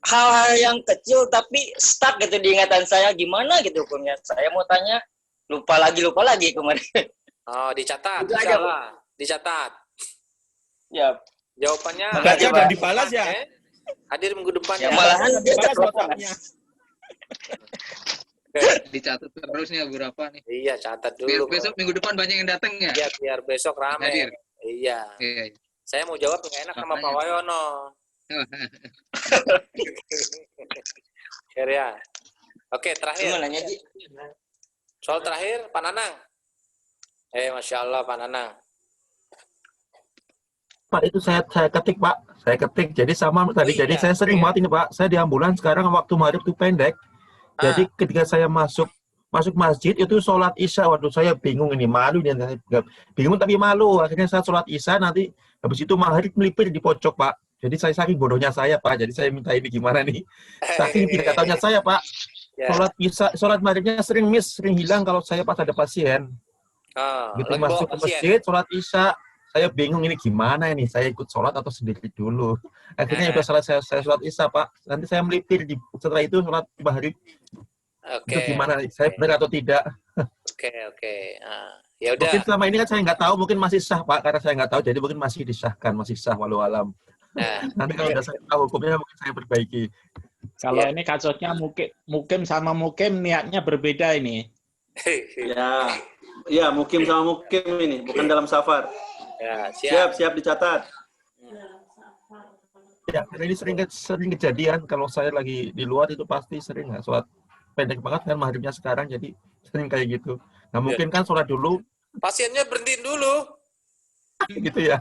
Hal-hal yang kecil tapi stuck gitu di ingatan saya, gimana gitu hukumnya? Saya mau tanya, lupa lagi kemarin. Oh, dicatat, Itu aja, salah. Dicatat. Ya. Jawabannya Makasih, hadir Pak. minggu depan, ya. Hadir minggu depan Ya, malahan dia Dibalas telepon. WhatsApp-nya. Dicatat terus nih beberapa nih. Iya, catat Biar dulu. besok minggu depan banyak yang datang ya. Iya, biar besok rame. Hadir. Iya. Iya. Saya mau jawab nggak enak sama Pak Makanya. Wayono. Ya. Oke, terakhir. Cuma nanya, Ji. Soal terakhir, Pak Nanang. Masya Allah, Pak Nanang. Pak, itu saya ketik Pak, saya ketik. Jadi sama tadi, jadi saya sering banget ini Pak. Saya di ambulans sekarang waktu maghrib itu pendek. Jadi ketika saya masuk masjid itu sholat isya. Waduh, saya bingung ini, malu ini. Bingung tapi malu. Akhirnya saya sholat isya, nanti habis itu maghrib melipir di pojok Pak. Jadi saya saking bodohnya saya Pak. Jadi saya minta ini gimana nih? Saking tidak tahunya saya Pak. Sholat isya, sholat maghribnya sering miss, sering hilang kalau saya pas ada pasien. Gitu masuk ke masjid, sholat isya. Saya bingung ini gimana ini, saya ikut sholat atau sendiri dulu. Akhirnya udah saya sholat isya Pak, nanti saya melipir, setelah itu sholat maghrib. Itu gimana, saya benar atau tidak? Oke. Ya udah. Mungkin selama ini kan saya nggak tahu, mungkin masih sah Pak, karena saya nggak tahu, jadi mungkin masih disahkan, masih sah walau alam. Nanti kalau udah saya tahu hukumnya, mungkin saya perbaiki. Kalau ini kasusnya mukim sama mukim niatnya berbeda ini. Ya mukim sama mukim ini, bukan dalam safar. Ya, siap dicatat. Ya, karena ini sering kejadian kalau saya lagi di luar itu pasti sering nggak sholat pendek banget kan maghribnya sekarang, jadi sering kayak gitu. Nah mungkin kan sholat dulu. Pasiennya berhentiin dulu. Gitu ya.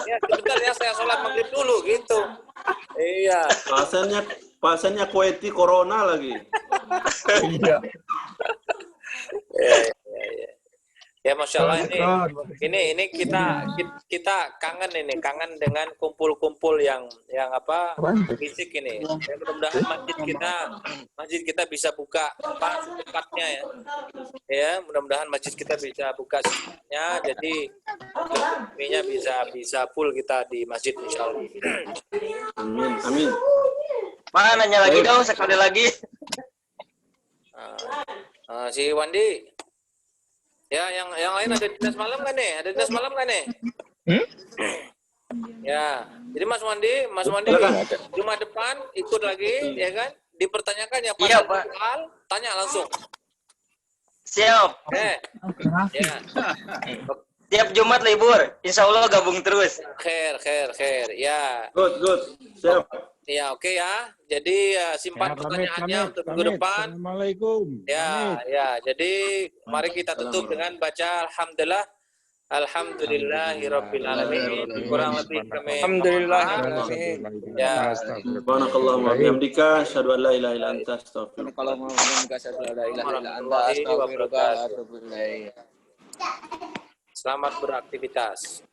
Ya sebentar ya, saya sholat maghrib dulu gitu. Iya. Pasiennya kueti corona lagi. Iya. Ya Masya Allah, ini kita kangen dengan kumpul-kumpul yang fisik ini. Ya, mudah-mudahan masjid kita bisa buka secepatnya ya. Ya, mudah-mudahan masjid kita bisa buka secepatnya, jadi ini bisa full kita di masjid Insya Allah. Amin. Pak nanya lagi dong sekali lagi. Si Wandi. Ya, yang lain ada dinas malam kan nih? Ada dinas malam kan nih? Ya, jadi Mas Wandi, Jumat depan ikut lagi, ya kan? Dipertanyakan ya Pak. Iya, Pak. Tanya langsung. Siap. Ya. Tiap Jumat libur, insya Allah gabung terus. Khair. Ya. Good. Siap. Ya, oke ya. Jadi simpan pertanyaannya untuk minggu depan. Assalamualaikum. Ya. Jadi mari kita tutup dengan baca alhamdulillah. Alhamdulillahirabbil alamin. Kurang lebih kami Alhamdulillahirabbil alamin. Ya. Subhanakallahumma wa bihamdika asyhadu an la ilaha illa anta astaghfiruka Selamat beraktivitas.